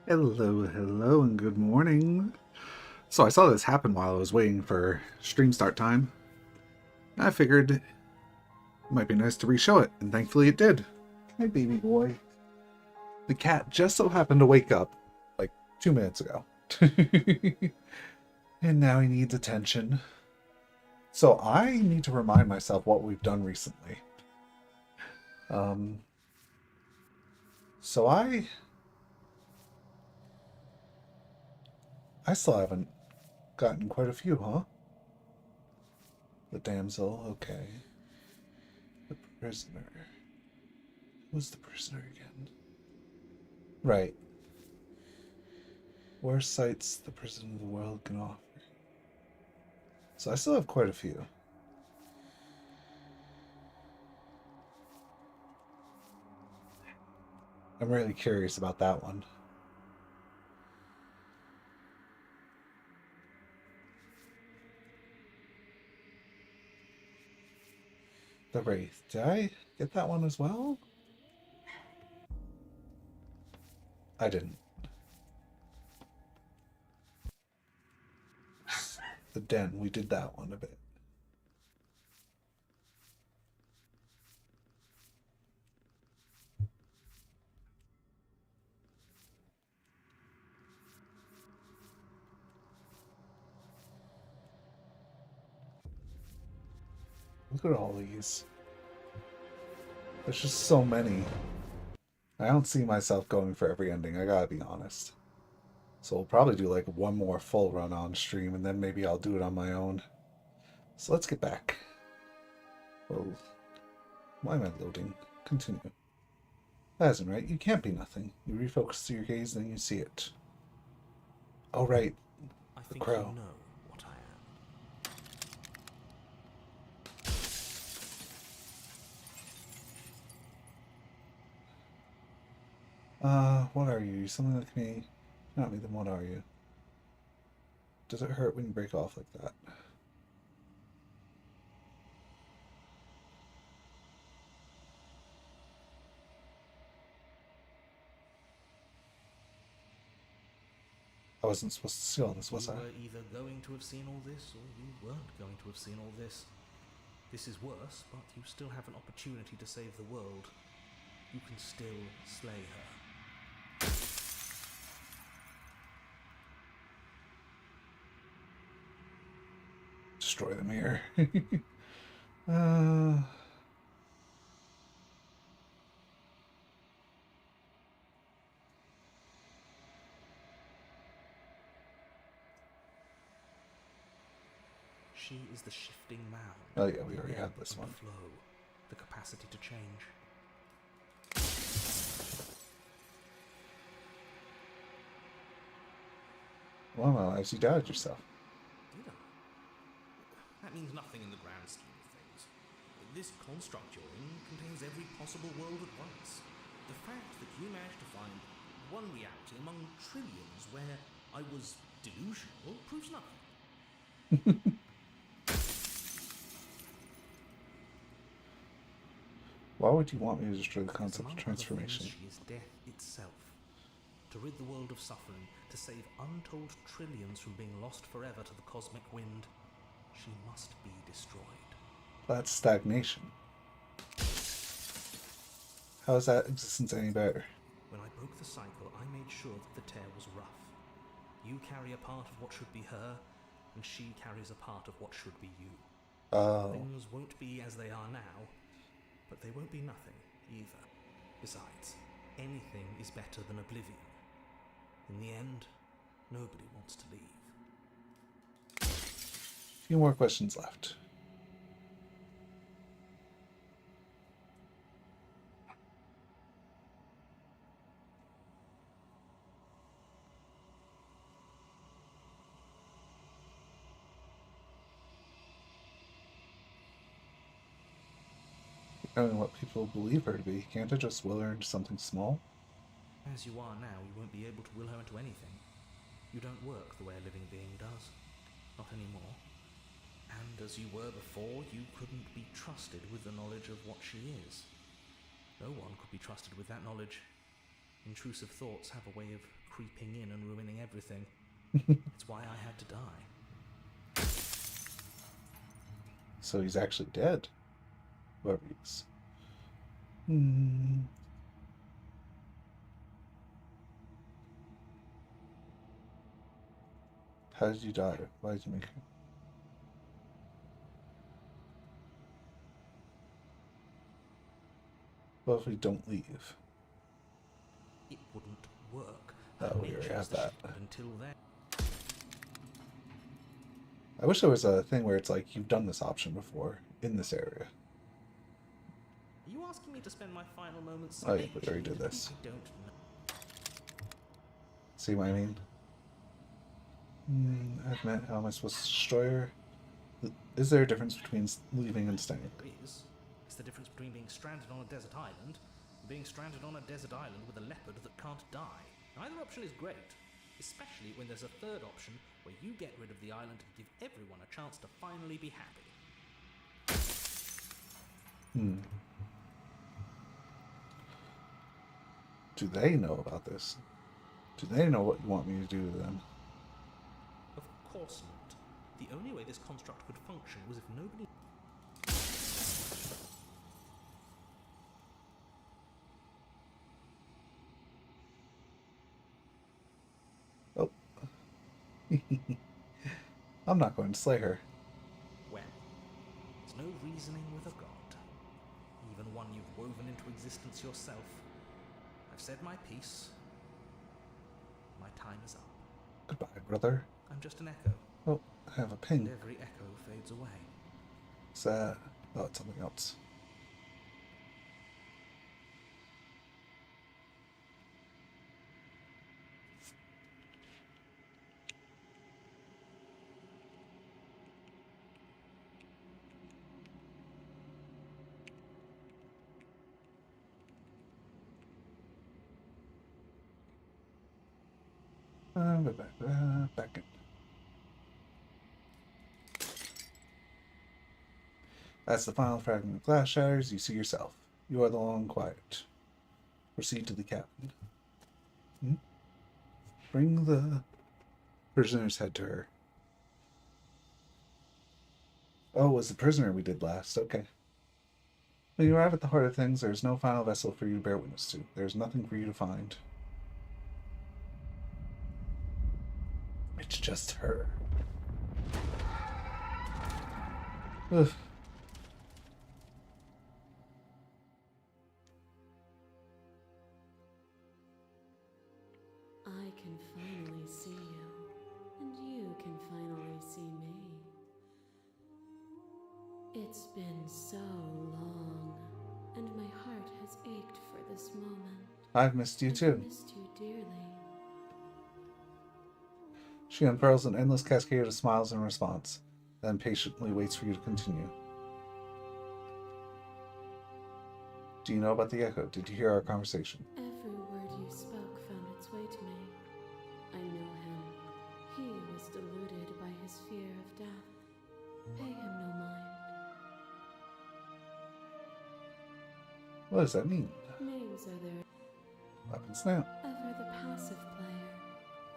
Hello, hello, and good morning. So I saw this happen while I was waiting for stream start time. I figured it might be nice to re-show it, and thankfully it did. Hi, baby boy. The cat just so happened to wake up like 2 minutes ago. And now he needs attention. So I need to remind myself what we've done recently. Um, so I still haven't gotten quite a few, huh? The damsel, okay. The prisoner. Who's the prisoner again? Right. Worst sights the prison of the world can offer. So I still have quite a few. I'm really curious about that one. The Wraith. Did I get that one as well? I didn't. The Den. We did that one a bit. Look at all these. There's just so many. I don't see myself going for every ending, I gotta be honest. So we'll probably do like one more full run on stream and then maybe I'll do it on my own. So let's get back. Oh, why am I loading? Continue. That isn't right. You can't be nothing. You refocus your gaze, then you see it. Oh, right. I The think you crow. know what I What are you? Something like me? Not me, then what are you? Does it hurt when you break off like that? I wasn't supposed to see all this, am. was You I? were either going to have seen all this, or you weren't going to have seen all this. This is worse, but you still have an opportunity to save the world. You can still slay her. Destroy the mirror. uh, She is the shifting mound, oh yeah, we the already ebb had this and one. flow, the capacity to change. Well, no, as you doubted yourself. Did I? That means nothing in the grand scheme of things. This construct you're in contains every possible world at once. The fact that you managed to find one reality among trillions where I was delusional proves nothing. Why would you want me to destroy the Because concept of among other things, transformation? she is death itself. To rid the world of suffering, to save untold trillions from being lost forever to the cosmic wind, she must be destroyed. That's stagnation. How is that existence any better? When I broke the cycle, I made sure that the tear was rough. You carry a part of what should be her, and she carries a part of what should be you. Oh. Things won't be as they are now, but they won't be nothing either. Besides, anything is better than oblivion. In the end, nobody wants to leave. A few more questions left. Knowing what people believe her to be, can't I just will her into something small? As you are now, you won't be able to will her into anything. You don't work the way a living being does. Not anymore. And as you were before, you couldn't be trusted with the knowledge of what she is. No one could be trusted with that knowledge. Intrusive thoughts have a way of creeping in and ruining everything. It's why I had to die. So he's actually dead. Whoever he is. Hmm. How did you die? Why did you make it? What if we don't leave? It wouldn't work. Oh, we May already chose have the that. ship, but until then. I wish there was a thing where it's like you've done this option before in this area. Are you asking me to spend my final moments? Oh yeah, we already did this. I don't know. See what I mean? I've met. How am I supposed to destroy her? Is there a difference between leaving and staying? There is. It's the difference between being stranded on a desert island and being stranded on a desert island with a leopard that can't die. Either option is great, especially when there's a third option where you get rid of the island and give everyone a chance to finally be happy. Do they know about this? Do they know what you want me to do to them? Of course not. The only way this construct could function was if nobody... Oh. I'm not going to slay her. Well, there's no reasoning with a god. Even one you've woven into existence yourself. I've said my piece. My time is up. Goodbye, brother. I'm just an echo. Oh, I have a ping. And every echo fades away. What's that? Oh, it's something else. Back in. As the final fragment of glass shatters, you see yourself. You are the lone quiet. Proceed to the cabin. Bring the prisoner's head to her. Oh, it was the prisoner we did last. Okay. When you arrive at the heart of things, there is no final vessel for you to bear witness to. There is nothing for you to find. It's just her. Ugh. I can finally see you, and you can finally see me. It's been so long, and my heart has ached for this moment. I've missed you too. I've missed you dearly. She unfurls an endless cascade of smiles in response, then patiently waits for you to continue. Do you know about the echo? Did you hear our conversation? Every word you spoke found its way to me. I know him. He was deluded by his fear of death. Pay him no mind. What does that mean? Names are there. Weapons now. Ever the passive player.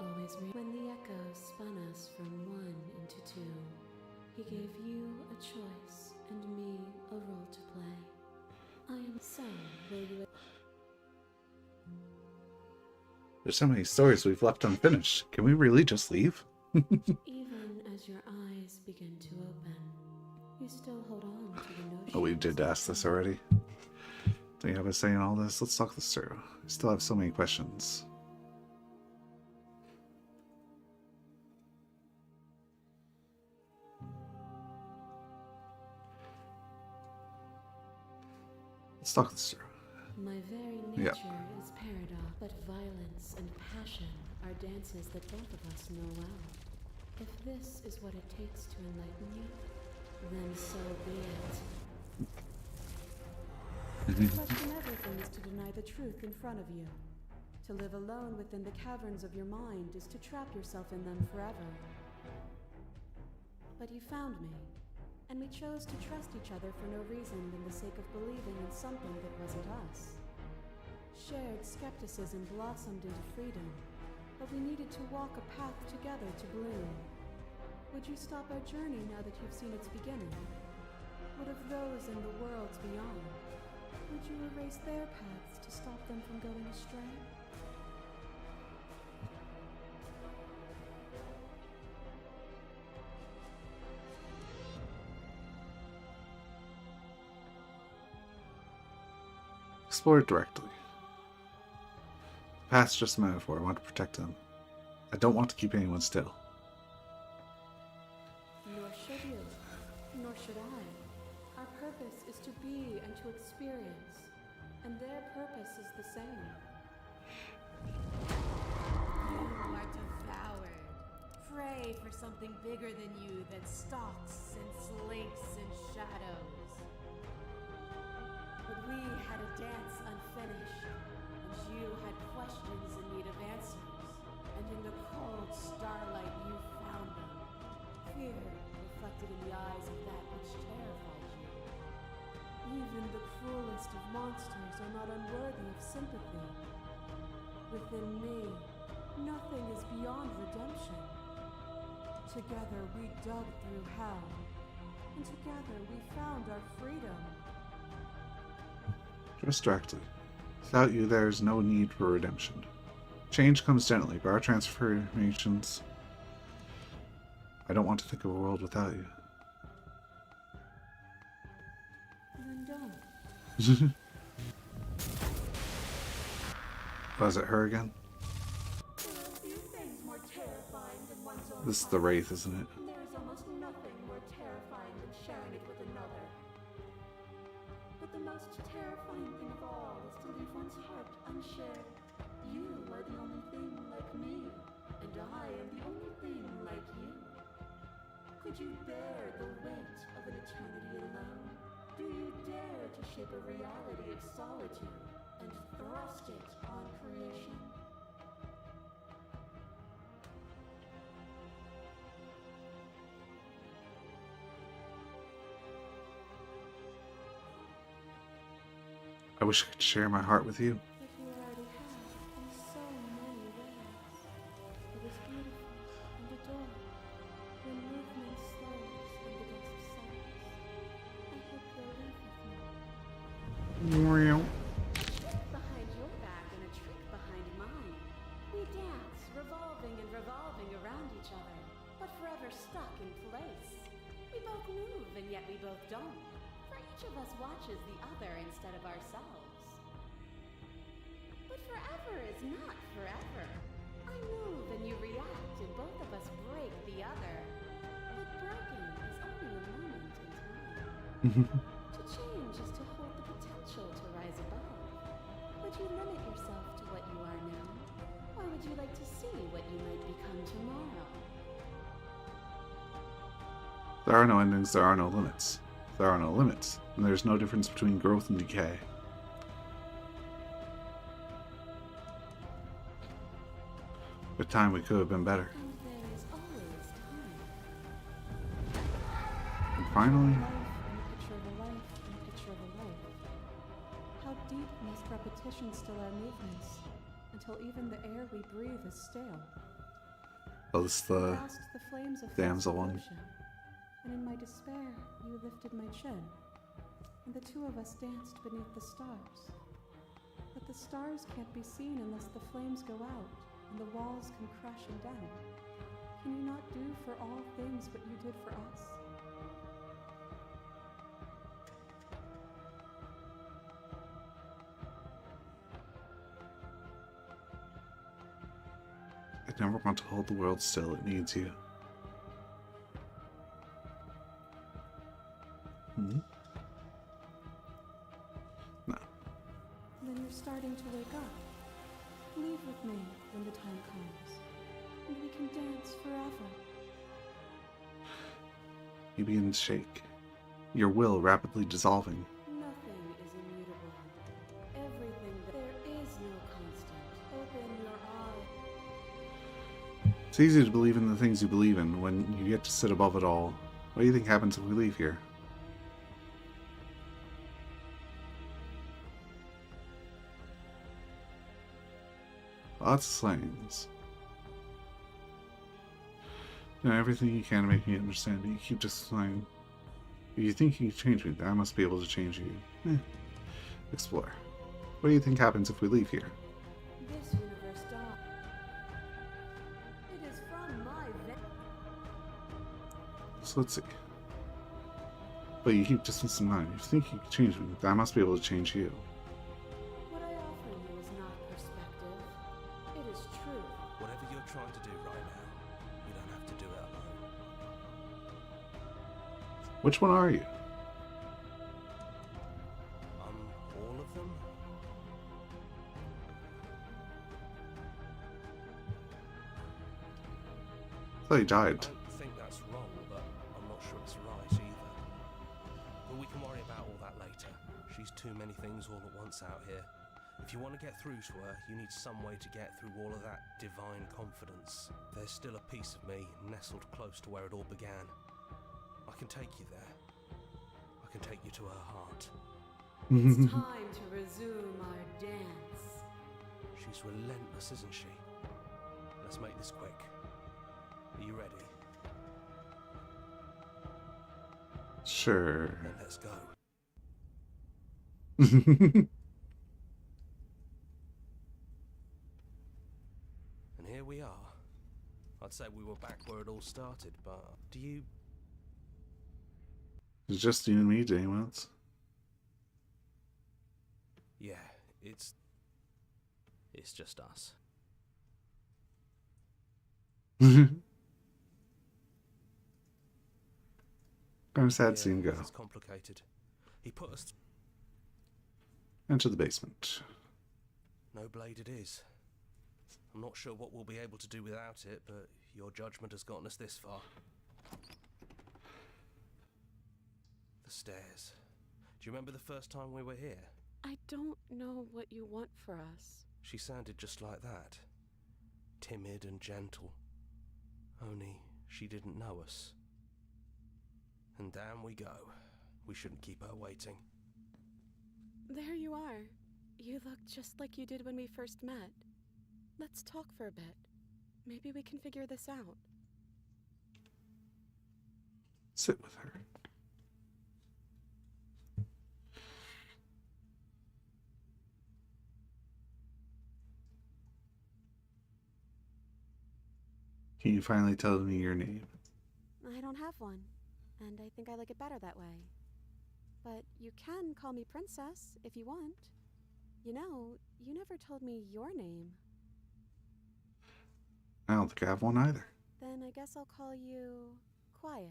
Always when the echo spun us from one into two, he gave you a choice and me a role to play. I am so will you... There's so many stories we've left unfinished. Can we really just leave? Even as your eyes begin to open, you still hold on to the notion... Oh, we did ask this already. Do you have a say in all this? Let's talk this through. I still have so many questions. Let's talk this through. My very nature is paradox, but violence and passion are dances that both of us know well. If this is what it takes to enlighten you, then so be it. To question everything is to deny the truth in front of you. To live alone within the caverns of your mind is to trap yourself in them forever. But you found me, and we chose to trust each other for no reason than the sake of believing in something that wasn't us. Shared skepticism blossomed into freedom, but we needed to walk a path together to bloom. Would you stop our journey now that you've seen its beginning? What of those in the worlds beyond? Would you erase their paths to stop them from going astray? Explore it directly. The past's just a metaphor. I want to protect them. I don't want to keep anyone still. Nor should you, nor should I. Our purpose is to be and to experience, and their purpose is the same. You are devoured. Pray for something bigger than you that stalks and slinks in shadows. But we had a dance unfinished, and you had questions in need of answers, and in the cold starlight you found them. Fear reflected in the eyes of that which terrified you. Even the cruelest of monsters are not unworthy of sympathy. Within me, nothing is beyond redemption. Together we dug through hell, and together we found our freedom. Just directly. Without you, there is no need for redemption. Change comes gently, but our transformations... I don't want to think of a world without you. Then don't. Was it her again? There are few things more terrifying than one's own This is the Wraith, isn't it? and there is almost nothing more terrifying than sharing it with another. But the most terrifying thing of all is to leave one's heart unshared. You are the only thing like me, and I am the only thing like you. Could you bear the weight of an eternity alone? Do you dare to shape a reality of solitude and thrust it on creation? I wish I could share my heart with you. That you already have in so many ways. It is beautiful and adored when movement slows and the dust settles. I hope you'll leave with me. Behind your back and a trick behind mine. We dance, revolving and revolving around each other, but forever stuck in place. We both move and yet we both don't. For each of us watches the other instead of ourselves. But forever is not forever. I move and you react and both of us break the other. But breaking is only a moment in time. To change is to hold the potential to rise above. Would you limit yourself to what you are now? Or would you like to see what you might become tomorrow? There are no endings, there are no limits. There are no limits, and there's no difference between growth and decay. With time, we could have been better. And there is always time. And finally, Life and a picture of a life and a picture of a life. How deep must repetition still our movements, until even the air we breathe is stale? well, this is the Past the flames of damsel false one. devotion, and in my despair, you lifted my chin, and the two of us danced beneath the stars. But the stars can't be seen unless the flames go out and the walls come crashing down. Can you not do for all things what you did for us? I never want to hold the world still, it needs you. No. Then you're starting to wake up. Leave with me when the time comes, and we can dance forever. You begin to shake, your will rapidly dissolving. Nothing is immutable. Everything there is no constant. Open your eye. It's easy to believe in the things you believe in when you get to sit above it all. What do you think happens if we leave here? lots of slayings. You know, everything you can to make me understand, but you keep just saying, if you think you can change me, then I must be able to change you. Explore. What do you think happens if we leave here? This universe died. It is from my So let's see. But you keep distance in mind. If you think you can change me, then I must be able to change you. What I offer you is not perspective. It is truth. Whatever you're trying to do right now, you don't have to do it alone. Which one are you? All of them? I thought you died. I think that's wrong, but I'm not sure it's right either. But we can worry about all that later. She's too many things all at once out here. If you want to get through to her, you need some way to get through all of that divine confidence. There's still a piece of me nestled close to where it all began. I can take you there. I can take you to her heart. It's time to resume our dance. She's relentless, isn't she? Let's make this quick. Are you ready? Sure. Then let's go. And here we are. I'd say we were back where it all started, but do you... It's just you and me, James. Yeah, it's just us. I'm sad seeing go. It's complicated. He put us... Enter the basement. No blade it is. I'm not sure what we'll be able to do without it, but your judgment has gotten us this far. The stairs. Do you remember the first time we were here? I don't know what you want for us. She sounded just like that. Timid and gentle. Only she didn't know us. And down we go. We shouldn't keep her waiting. There you are. You look just like you did when we first met. Let's talk for a bit. Maybe we can figure this out. Sit with her. Can you finally tell me your name? I don't have one, and I think I like it better that way. But you can call me Princess if you want. You know, you never told me your name. I don't think I have one either. Then I guess I'll call you Quiet.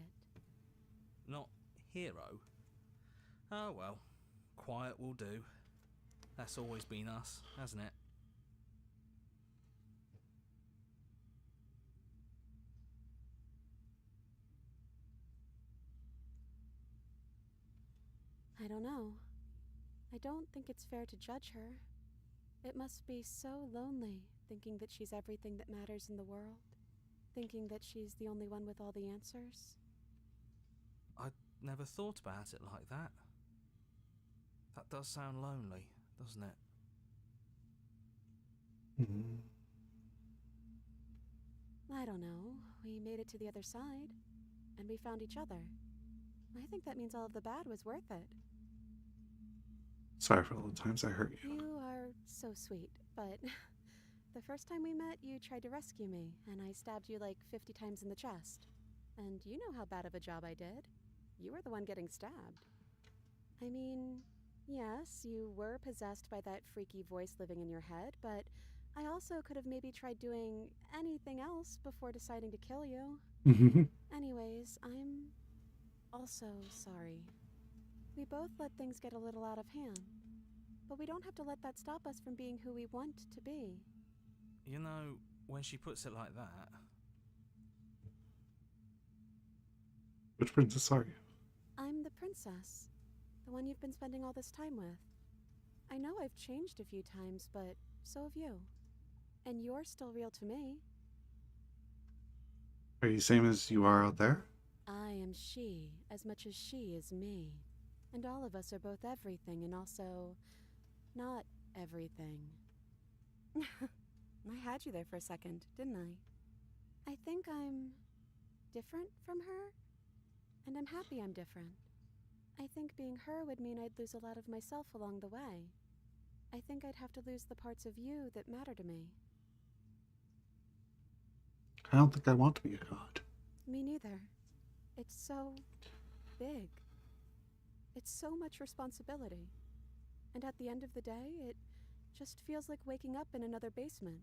Not hero? Oh well, quiet will do. That's always been us, hasn't it? I don't know. I don't think it's fair to judge her. It must be so lonely thinking that she's everything that matters in the world. Thinking that she's the only one with all the answers. I never thought about it like that. That does sound lonely, doesn't it? I don't know. We made it to the other side, and we found each other. I think that means all of the bad was worth it. Sorry for all the times I hurt you. You are so sweet, but the first time we met, you tried to rescue me, and I stabbed you like 50 times in the chest. And you know how bad of a job I did. You were the one getting stabbed. I mean, yes, you were possessed by that freaky voice living in your head, but I also could have maybe tried doing anything else before deciding to kill you. Anyways, I'm also sorry. We both let things get a little out of hand, but we don't have to let that stop us from being who we want to be. You know, when she puts it like that... Which princess are you? I'm the princess, the one you've been spending all this time with. I know I've changed a few times, but so have you. And you're still real to me. Are you same as you are out there? I am she as much as she is me. And all of us are both everything and also not everything. I had you there for a second, didn't I? I think I'm different from her, and I'm happy I'm different. I think being her would mean I'd lose a lot of myself along the way. I think I'd have to lose the parts of you that matter to me. I don't think I want to be a god. Me neither. It's so big. It's so much responsibility. And at the end of the day, it just feels like waking up in another basement.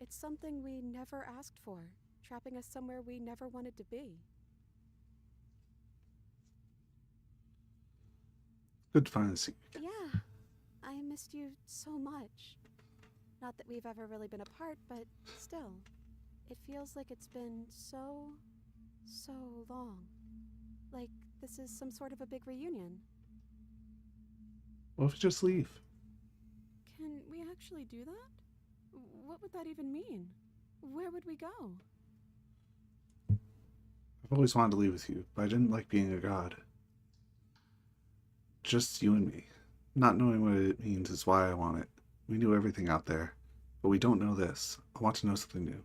It's something we never asked for, trapping us somewhere we never wanted to be. Good to finally see you again. Yeah, I missed you so much. Not that we've ever really been apart, but still, it feels like it's been so long. Like this is some sort of a big reunion. What if we just leave? Can we actually do that? What would that even mean? Where would we go? I've always wanted to leave with you, but I didn't like being a god. Just you and me. Not knowing what it means is why I want it. We knew everything out there, but we don't know this. I want to know something new.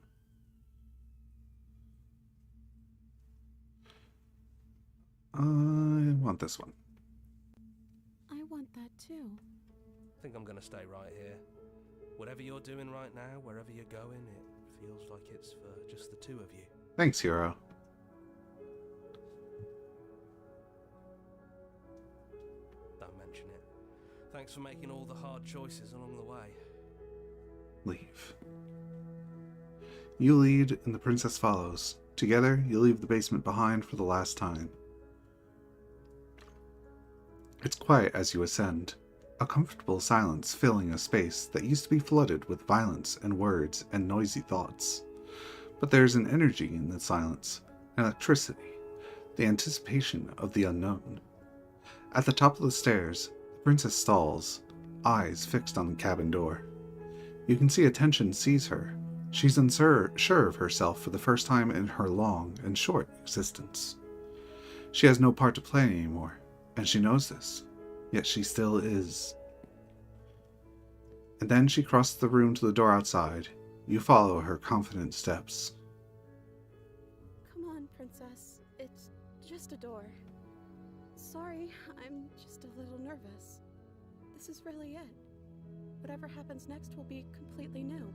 I want this one. I want that too. I think I'm gonna stay right here. Whatever you're doing right now, wherever you're going, it feels like it's for just the two of you. Thanks, hero. Don't mention it. Thanks for making all the hard choices along the way. Leave. You lead and the princess follows. Together, you leave the basement behind for the last time. It's quiet as you ascend, a comfortable silence filling a space that used to be flooded with violence and words and noisy thoughts. But there's an energy in the silence, an electricity, the anticipation of the unknown. At the top of the stairs, the princess stalls, eyes fixed on the cabin door. You can see attention seize her. She's unsure of herself for the first time in her long and short existence. She has no part to play anymore, and she knows this, yet she still is. And then she crosses the room to the door outside. You follow her confident steps. Come on, princess. It's just a door. Sorry, I'm just a little nervous. This is really it. Whatever happens next will be completely new.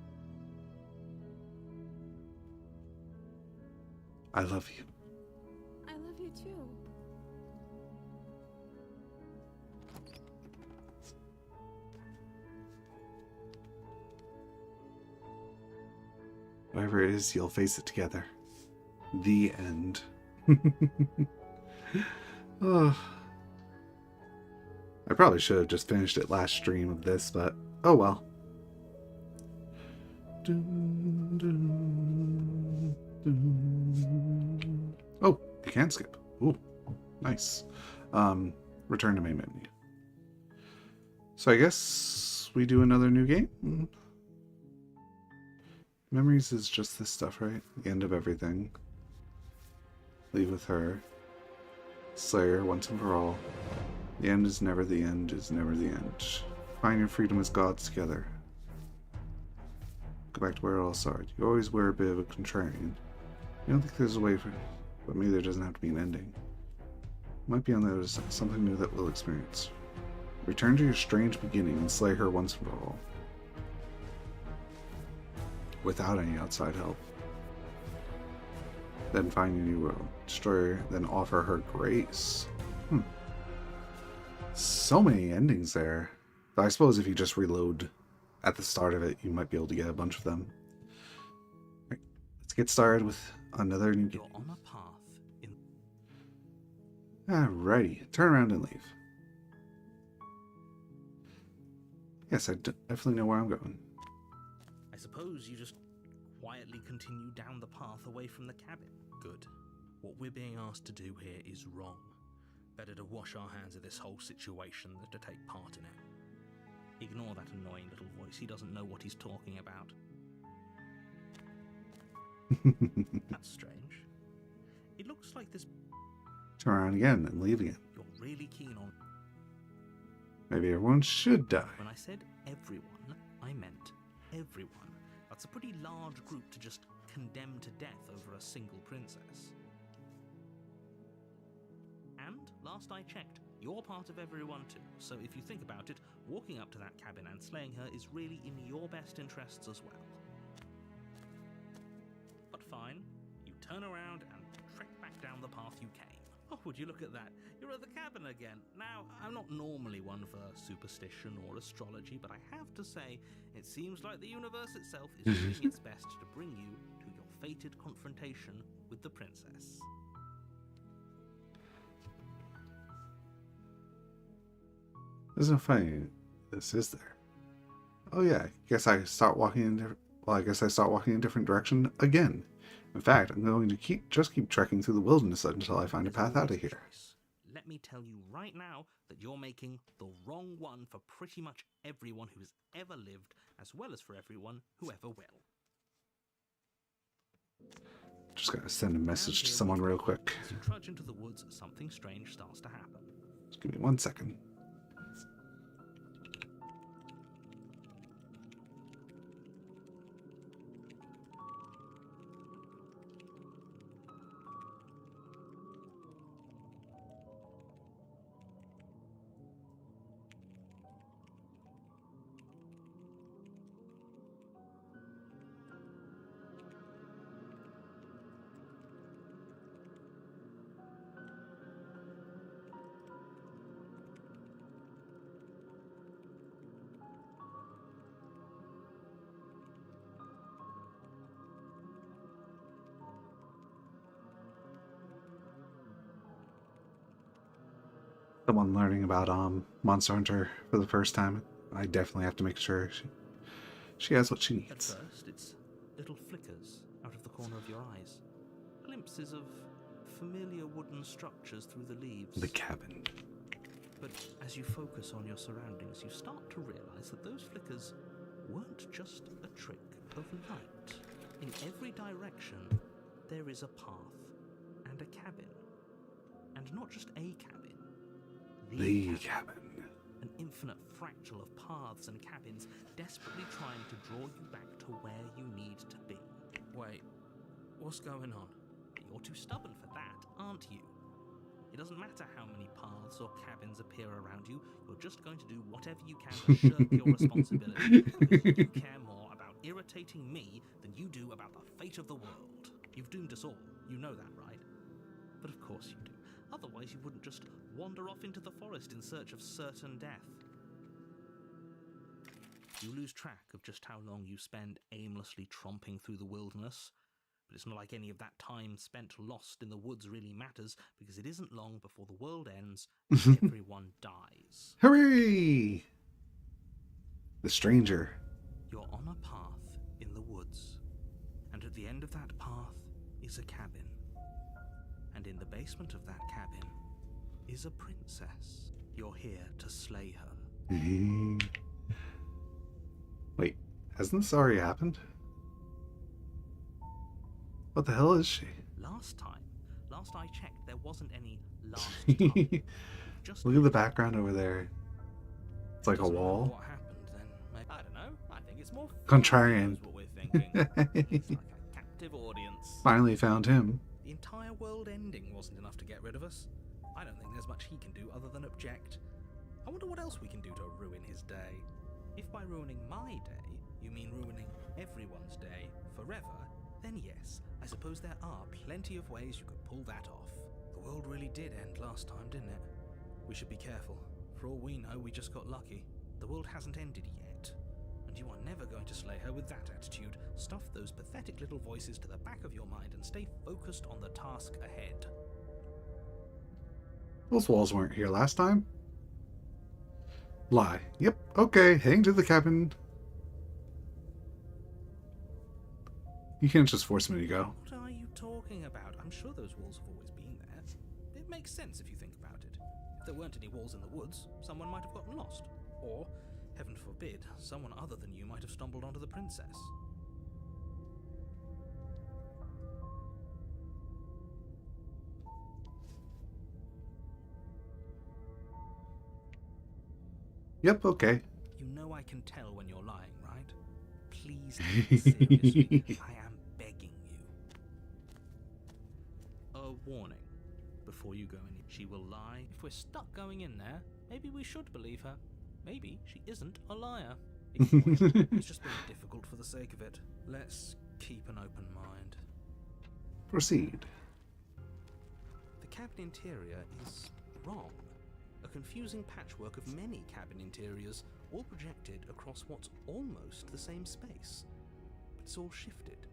I love you. I love you too. Whatever it is, you'll face it together. The end. Oh. I probably should have just finished it last stream of this, but oh well. Oh, you can skip. Ooh, nice. Return to main menu. So I guess we do another new game. Memories is just this stuff, right? The end of everything. Leave with her. Slayer once and for all. The end is never the end is never the end. Find your freedom as gods together. Go back to where it all started. You always were a bit of a contrarian. You don't think there's a way for... But maybe there doesn't have to be an ending. Might be on the other side, something new that we'll experience. Return to your strange beginning and slay her once and for all. Without any outside help. Then find your new world. Destroy her, then offer her grace. So many endings there. But I suppose if you just reload at the start of it, you might be able to get a bunch of them. Right, let's get started with another new game. You're on a path in... Alrighty, turn around and leave. Yes, I definitely know where I'm going. I suppose you just quietly continue down the path away from the cabin. Good. What we're being asked to do here is wrong. Better to wash our hands of this whole situation than to take part in it. Ignore that annoying little voice. He doesn't know what he's talking about. That's strange. It looks like this... Turn around again and leave again. You're really keen on... Maybe everyone should die. When I said everyone, I meant everyone. A That's a pretty large group to just condemn to death over a single princess. And, last I checked, you're part of everyone too, so if you think about it, walking up to that cabin and slaying her is really in your best interests as well. But fine, you turn around and trek back down the path you came. Oh, would you look at that? You're at the cabin again. Now, I'm not normally one for superstition or astrology, but I have to say, it seems like the universe itself is doing its best to bring you to your fated confrontation with the princess. There's no funny this, is there? Oh yeah, guess I start walking in different. Well, I guess I start walking in a different direction again. In fact, I'm going to keep trekking through the wilderness until I find a path out of here. Let me tell you right now that you're making the wrong one for pretty much everyone who has ever lived, as well as for everyone who ever will. Just gotta send a message to someone real quick. As you trudge into the woods, something strange starts to happen. Just give me 1 second. Someone learning about Monster Hunter for the first time, I definitely have to make sure she has what she At needs. first, it's little flickers out of the corner of your eyes. Glimpses of familiar wooden structures through the leaves. The cabin. But as you focus on your surroundings, you start to realize that those flickers weren't just a trick of light. In every direction, there is a path and a cabin. And not just a cabin. The cabin. An infinite fractal of paths and cabins desperately trying to draw you back to where you need to be. Wait, what's going on? You're too stubborn for that, aren't you? It doesn't matter how many paths or cabins appear around you, you're just going to do whatever you can to shirk your responsibility, because you care more about irritating me than you do about the fate of the world. You've doomed us all, you know that, right? But of course you do. Otherwise you wouldn't just wander off into the forest in search of certain death. You lose track of just how long you spend aimlessly tromping through the wilderness, but it's not like any of that time spent lost in the woods really matters, because it isn't long before the world ends and everyone dies. Hooray! The stranger. You're on a path in the woods, and at the end of that path is a cabin. And in the basement of that cabin is a princess. You're here to slay her. Wait, hasn't this already happened? What the hell is she? Last I checked, there wasn't any last time. Just Look at the background over there. It's like a doesn't matter wall. What happened then? Maybe, I don't know. I think it's more fun Contrarian. is what we're thinking. It's like a captive audience. Finally found him. The entire world ending wasn't enough to get rid of us. I don't think there's much he can do other than object. I wonder what else we can do to ruin his day. If by ruining my day, you mean ruining everyone's day forever, then yes, I suppose there are plenty of ways you could pull that off. The world really did end last time, didn't it? We should be careful. For all we know, we just got lucky. The world hasn't ended yet. And you are never going to slay her with that attitude. Stuff those pathetic little voices to the back of your mind and stay focused on the task ahead. Those walls weren't here last time. Lie. Yep, okay, heading to the cabin. You can't just force me to go. What are you talking about? I'm sure those walls have always been there. It makes sense if you think about it. If there weren't any walls in the woods, someone might have gotten lost. Or, heaven forbid, someone other than you might have stumbled onto the princess. Yep, okay. You know I can tell when you're lying, right? please take it seriously. I am begging you. A warning. Before you go in, she will lie. If we're stuck going in there, maybe we should believe her. Maybe she isn't a liar. Ignore it. It's just being difficult for the sake of it. Let's keep an open mind. Proceed. The cabin interior is wrong. A confusing patchwork of many cabin interiors, all projected across what's almost the same space. But it's all shifted.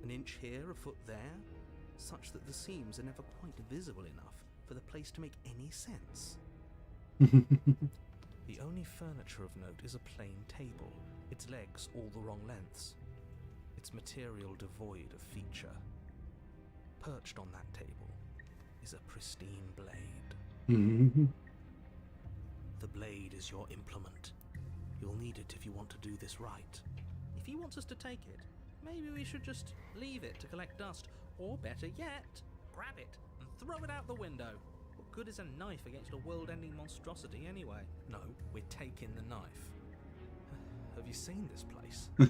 An inch here, a foot there, such that the seams are never quite visible enough for the place to make any sense. The only furniture of note is a plain table, its legs all the wrong lengths, its material devoid of feature. Perched on that table is a pristine blade. The blade is your implement. You'll need it if you want to do this right. If he wants us to take it, maybe we should just leave it to collect dust, or better yet, grab it and throw it out the window. What good is a knife against a world-ending monstrosity anyway? No, we're taking the knife. Have you seen this place? We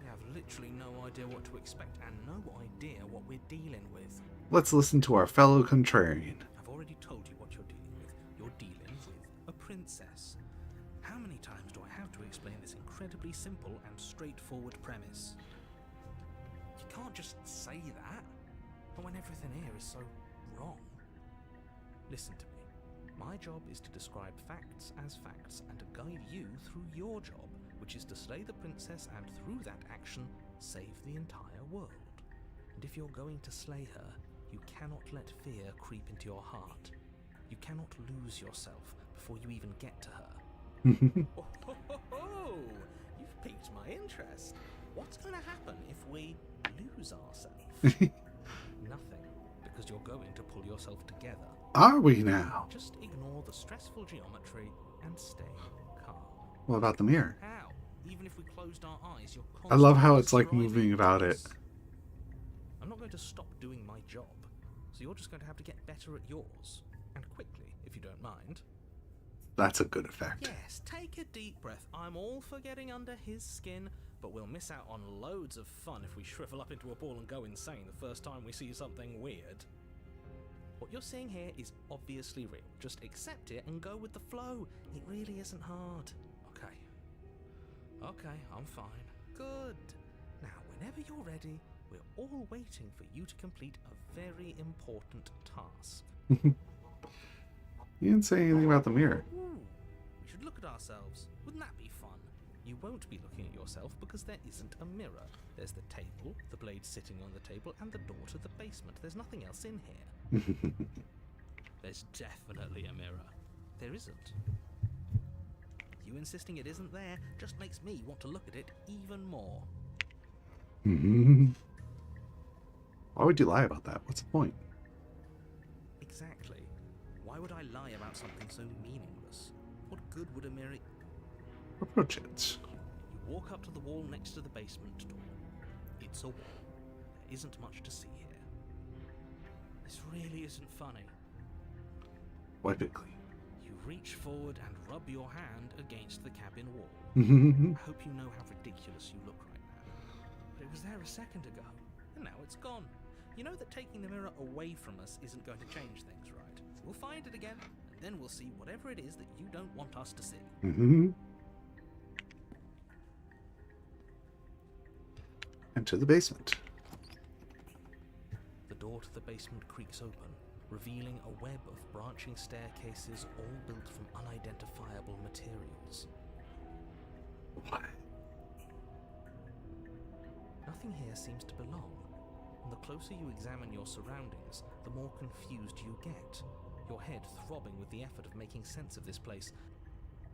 have literally no idea what to expect and no idea what we're dealing with. Let's listen to our fellow contrarian. I've already told you what you're dealing with. You're dealing with a princess. How many times do I have to explain this incredibly simple and straightforward premise? You can't just say that, but when everything here is so wrong. Listen to me. My job is to describe facts as facts and to guide you through your job, which is to slay the princess and through that action, save the entire world. And if you're going to slay her, you cannot let fear creep into your heart. You cannot lose yourself before you even get to her. Oh, you've piqued my interest. What's going to happen if we lose ourselves? Nothing, because you're going to pull yourself together. Are we now? Just ignore the stressful geometry and stay calm. What about the mirror? How? Even if we closed our eyes, you're I love how constantly it's like striving moving about it. for this. I'm not going to stop doing my job, so you're just going to have to get better at yours. And quickly, if you don't mind. That's a good effect. Yes, take a deep breath. I'm all for getting under his skin, but we'll miss out on loads of fun if we shrivel up into a ball and go insane the first time we see something weird. What you're seeing here is obviously real. Just accept it and go with the flow. It really isn't hard. Okay, I'm fine. Good. Now, whenever you're ready, we're all waiting for you to complete a very important task. You didn't say anything about the mirror. Ooh, we should look at ourselves. Wouldn't that be fun? You won't be looking at yourself because there isn't a mirror. There's the table, the blade sitting on the table, and the door to the basement. There's nothing else in here. There's definitely a mirror. There isn't. You insisting it isn't there just makes me want to look at it even more. Why would you lie about that? What's the point? Exactly. Why would I lie about something so meaningless? What good would a mirror... Approach it. You walk up to the wall next to the basement door. It's a wall. There isn't much to see here. This really isn't funny. Wipe it clean. You reach forward and rub your hand against the cabin wall. Mm-hmm. I hope you know how ridiculous you look right now. But it was there a second ago, and now it's gone. You know that taking the mirror away from us isn't going to change things, right? We'll find it again, and then we'll see whatever it is that you don't want us to see. Enter the basement. The door to the basement creaks open, revealing a web of branching staircases all built from unidentifiable materials. What? Nothing here seems to belong, and the closer you examine your surroundings, the more confused you get, your head throbbing with the effort of making sense of this place.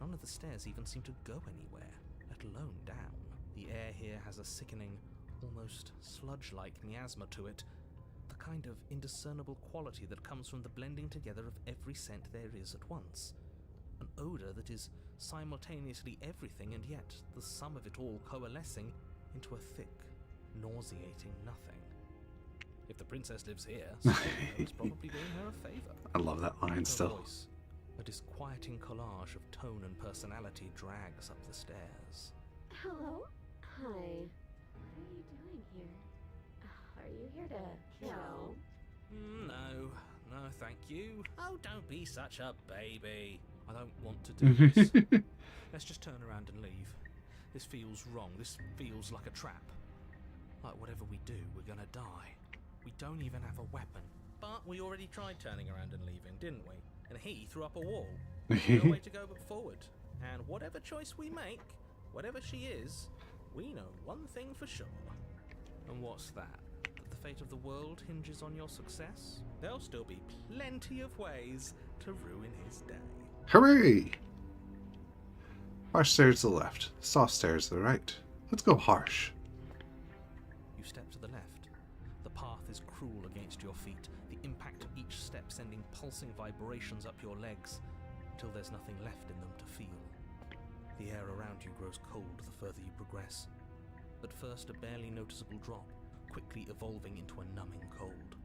None of the stairs even seem to go anywhere, let alone down. The air here has a sickening, almost sludge-like miasma to it, the kind of indiscernible quality that comes from the blending together of every scent there is at once. An odour that is simultaneously everything and yet the sum of it all coalescing into a thick, nauseating nothing. If the princess lives here, it's probably doing her a favour. I love that line Her still. voice, a disquieting collage of tone and personality, drags up the stairs. Hello? Hi. What are you doing here? Are you here to kill? No, thank you. Oh, don't be such a baby. I don't want to do this. Let's just turn around and leave. This feels wrong. This feels like a trap. Like whatever we do, we're gonna die. We don't even have a weapon. But we already tried turning around and leaving, didn't we? And he threw up a wall. No way to go but forward. And whatever choice we make, whatever she is, we know one thing for sure. And what's that? That the fate of the world hinges on your success? There'll still be plenty of ways to ruin his day. Hooray! Harsh stairs to the left, soft stairs to the right. Let's go harsh. You step to the left. The path is cruel against your feet, the impact of each step sending pulsing vibrations up your legs, till there's nothing left in them to feel. The air around you grows cold the further you progress. At first a barely noticeable drop, quickly evolving into a numbing cold.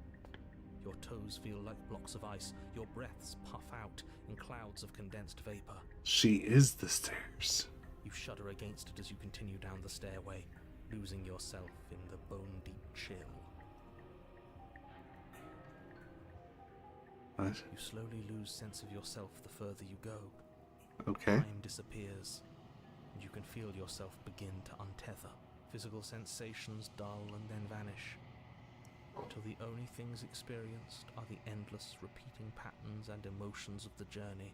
Your toes feel like blocks of ice, your breaths puff out in clouds of condensed vapor. She is the stairs. You shudder against it as you continue down the stairway, losing yourself in the bone-deep chill. What? You slowly lose sense of yourself the further you go. Okay. Time disappears, and you can feel yourself begin to untether. Physical sensations dull and then vanish, until the only things experienced are the endless repeating patterns and emotions of the journey.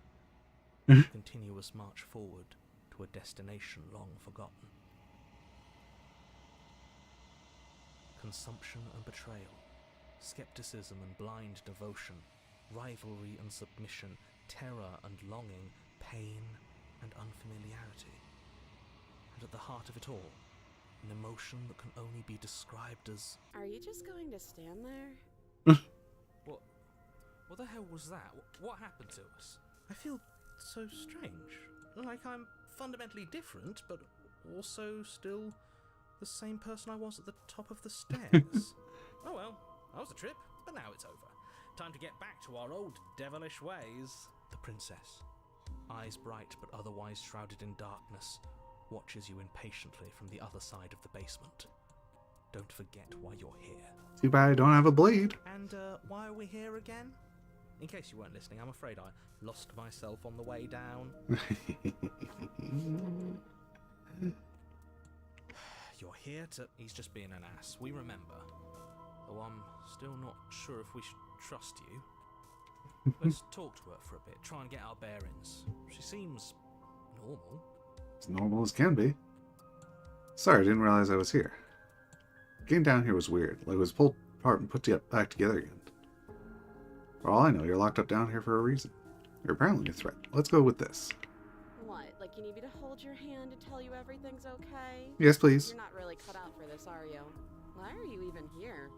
A continuous march forward to a destination long forgotten. Consumption and betrayal, skepticism and blind devotion, rivalry and submission, terror and longing, pain and unfamiliarity. And at the heart of it all, an emotion that can only be described as... Are you just going to stand there? What the hell was that? What happened to us? I feel so strange. Like I'm fundamentally different, but also still the same person I was at the top of the stairs. Oh well, that was a trip, but now it's over. Time to get back to our old devilish ways. The princess, eyes bright but otherwise shrouded in darkness, watches you impatiently from the other side of the basement. Don't forget why you're here. Too bad I don't have a blade. And why are we here again? In case you weren't listening, I'm afraid I lost myself on the way down. You're here to... He's just being an ass. We remember. Though I'm still not sure if we should trust you. Let's talk to her for a bit. Try and get our bearings. She seems normal. As normal as can be. Sorry, I didn't realize I was here. Getting down here was weird. Like it was pulled apart and put back together again. For all I know, you're locked up down here for a reason. You're apparently a threat. Let's go with this. What, like you need me to hold your hand to tell you everything's okay? Yes, please. You're not really cut out for this, are you? Why are you even here?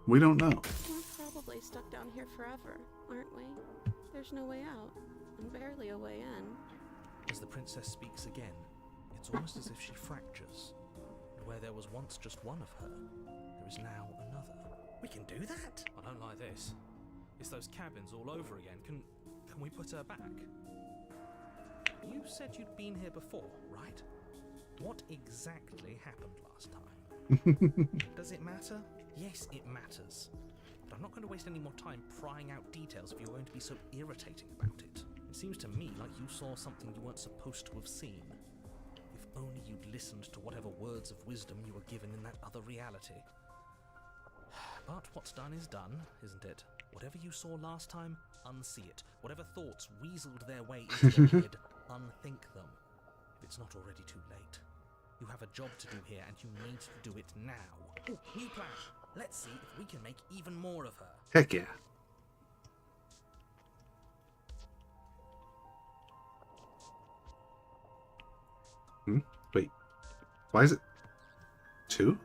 We don't know. We're probably stuck down here forever, aren't we? There's no way out, and barely a way in. As the princess speaks again, it's almost as if she fractures. And where there was once just one of her, there is now another. We can do that? I don't like this. It's those cabins all over again. Can we put her back? You said you'd been here before, right? What exactly happened last time? Does it matter? Yes, it matters. But I'm not going to waste any more time prying out details if you're going to be so irritating about it. It seems to me like you saw something you weren't supposed to have seen. If only you'd listened to whatever words of wisdom you were given in that other reality. But what's done is done, isn't it? Whatever you saw last time, unsee it. Whatever thoughts weaseled their way into your head, unthink them. If it's not already too late. You have a job to do here, and you need to do it now. Ooh, new plan. Let's see if we can make even more of her. Heck yeah. Wait. Why is it 2?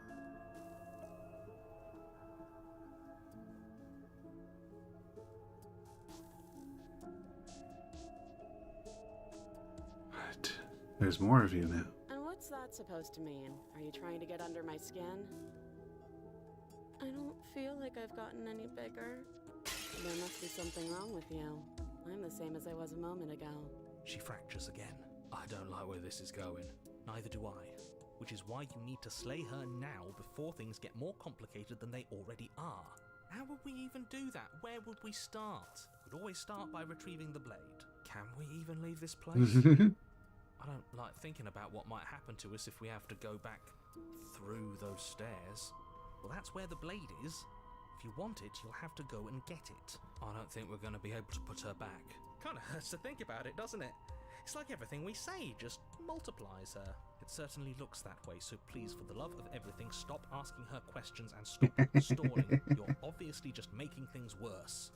What? There's more of you now. And what's that supposed to mean? Are you trying to get under my skin? I don't feel like I've gotten any bigger. There must be something wrong with you. I'm the same as I was a moment ago. She fractures again. I don't like where this is going. Neither do I. which is why you need to slay her now before things get more complicated than they already are. How would we even do that? Where would we start? We'd always start by retrieving the blade. Can we even leave this place? I don't like thinking about what might happen to us if we have to go back through those stairs. Well, that's where the blade is. If you want it, you'll have to go and get it. I don't think we're going to be able to put her back. Kind of hurts to think about it, doesn't it? It's like everything we say just multiplies her. It certainly looks that way, so please, for the love of everything, stop asking her questions and stop stalling. You're obviously just making things worse.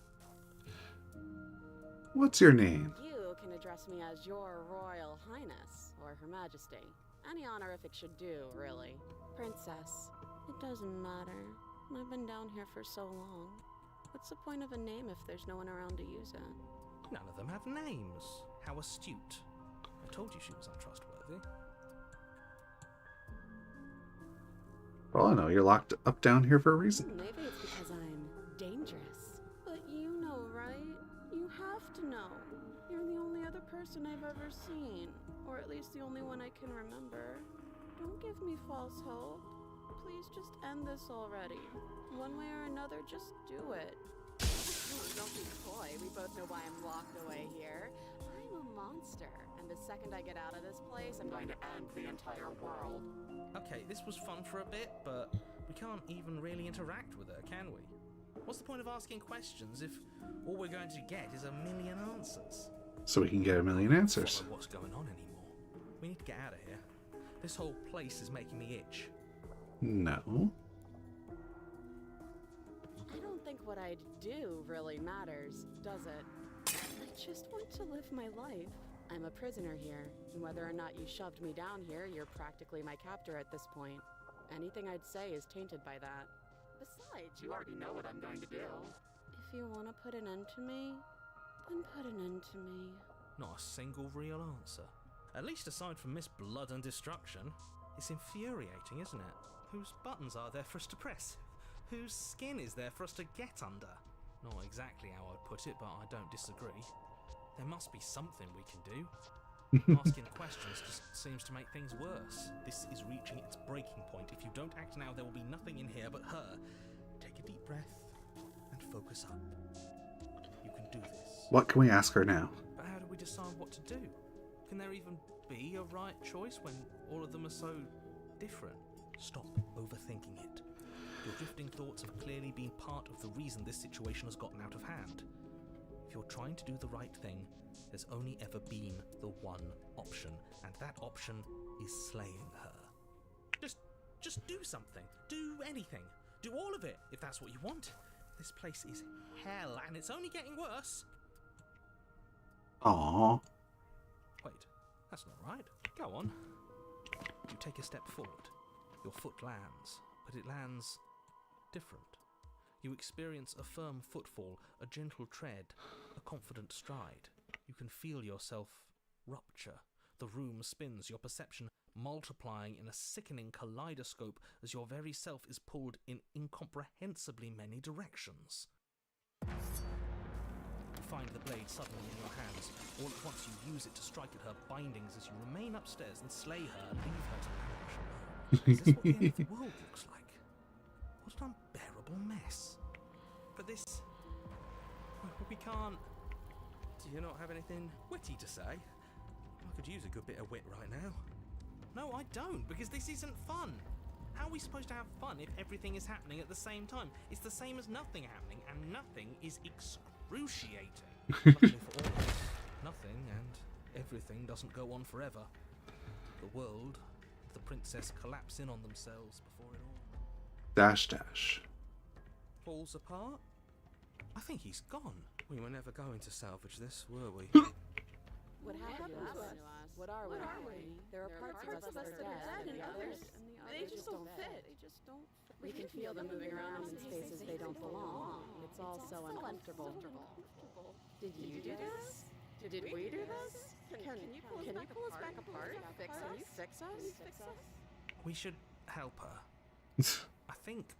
What's your name? You can address me as Your Royal Highness, or Her Majesty. Any honorific should do, really. Princess. It doesn't matter. I've been down here for so long. What's the point of a name if there's no one around to use it? None of them have names. How astute. I told you she was untrustworthy. For all I know, you're locked up down here for a reason. Maybe it's because I'm dangerous. But you know, right? You have to know. You're the only other person I've ever seen. Or at least the only one I can remember. Don't give me false hope. Please just end this already. One way or another, just do it. Don't be coy. We both know why I'm locked away here. I'm a monster. And the second I get out of this place, I'm going to end the entire world. Okay, this was fun for a bit, but we can't even really interact with her, can we? What's the point of asking questions if all we're going to get is a million answers? So we can get a million answers. Follow what's going on anymore. We need to get out of here. This whole place is making me itch. No. I don't think what I do really matters, does it? I just want to live my life. I'm a prisoner here, and whether or not you shoved me down here, you're practically my captor at this point. Anything I'd say is tainted by that. Besides, you already know what I'm going to do. If you want to put an end to me, then put an end to me. Not a single real answer. At least aside from Miss Blood and Destruction. It's infuriating, isn't it? Whose buttons are there for us to press? Whose skin is there for us to get under? Not exactly how I'd put it, but I don't disagree. There must be something we can do. Asking questions just seems to make things worse. This is reaching its breaking point. If you don't act now, there will be nothing in here but her. Take a deep breath and focus up. You can do this. What can we ask her now? But how do we decide what to do? Can there even be a right choice when all of them are so different? Stop overthinking it. Your drifting thoughts have clearly been part of the reason this situation has gotten out of hand. If you're trying to do the right thing, there's only ever been the one option, and that option is slaying her. Just do something. Do anything. Do all of it, if that's what you want. This place is hell, and it's only getting worse. Aww. Wait, that's not right. Go on. You take a step forward. Your foot lands, but it lands different. You experience a firm footfall, a gentle tread, a confident stride. You can feel yourself rupture. The room spins, your perception multiplying in a sickening kaleidoscope as your very self is pulled in incomprehensibly many directions. You find the blade suddenly in your hands. All at once you use it to strike at her bindings as you remain upstairs and slay her and leave her to perish. Is this what the end of the world looks like? What an unbearable mess. But this... we can't... Do you not have anything witty to say? I could use a good bit of wit right now. No, I don't, because this isn't fun. How are we supposed to have fun if everything is happening at the same time? It's the same as nothing happening, and nothing is excruciating. Luckily for all of us, nothing and everything doesn't go on forever. The world, the princess collapse in on themselves before it all Dash dash. falls apart. I think he's gone. We were never going to salvage this, were we? What happened to us? What are we? There are parts of us that are dead, and others, they just don't fit. We can feel them moving around in spaces they don't belong. It's all so uncomfortable. Did you do this? Did we do this? Can you pull us back apart? Can you fix us? We should help her. I think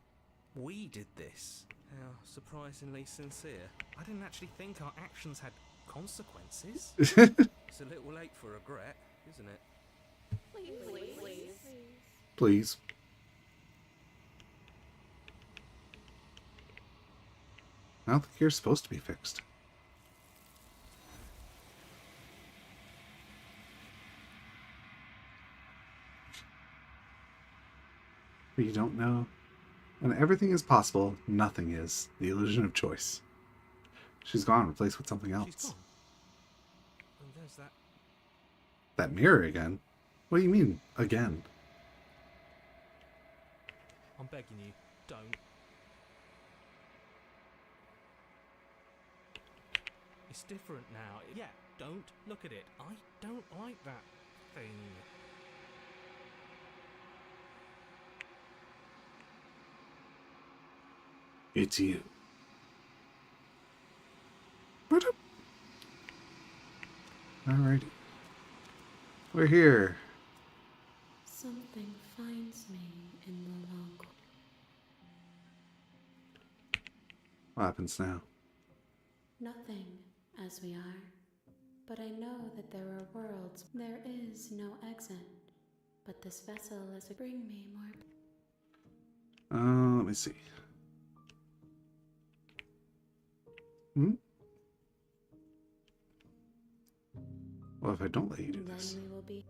we did this. How surprisingly sincere. I didn't actually think our actions had consequences. It's a little late for regret, isn't it? Please. Please. I don't think you're supposed to be fixed. But you don't know. When everything is possible, nothing is. The illusion of choice. She's gone, replaced with something She's else. gone. And there's that. That mirror again? What do you mean, again? I'm begging you, don't. It's different now. Yeah, don't look at it. I don't like that thing. It's you. What up? Alrighty. We're here. Something finds me in the long. What happens now? Nothing, as we are. But I know that there are worlds. There is no exit. But this vessel is to bring me more. Let me see. Hmm? Well, if I don't let you do Then this, we will be.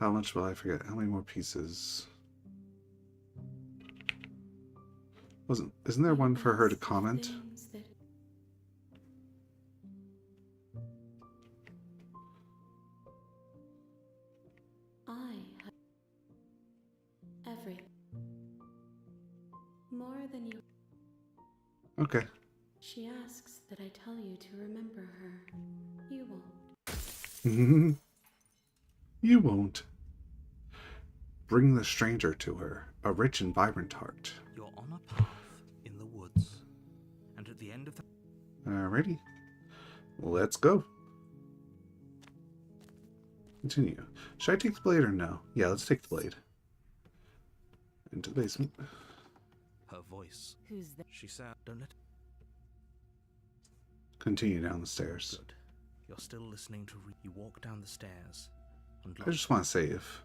how much will I forget? How many more pieces? Isn't there one for her to comment? Things that I have everything. More than you. Okay. She asks that I tell you to remember her. You won't. You won't. Bring the stranger to her, a rich and vibrant heart. You're on a path in the woods. And at the end of the... Alrighty. Let's go. Continue. Should I take the blade or no? Yeah, let's take the blade. Into the basement. Her voice. Who's that? She said, don't let... Continue down the stairs. Good. You're still listening to... You walk down the stairs. And I just want to save.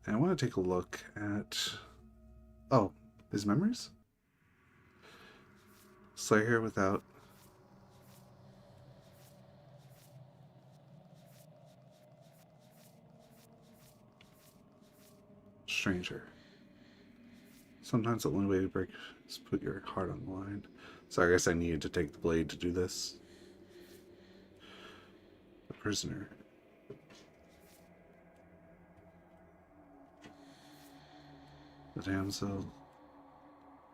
And I want to take a look at... Oh, his memories? Slayer without... Stranger. Sometimes the only way to break is put your heart on the line. So I guess I needed to take the blade to do this. The prisoner. The damsel.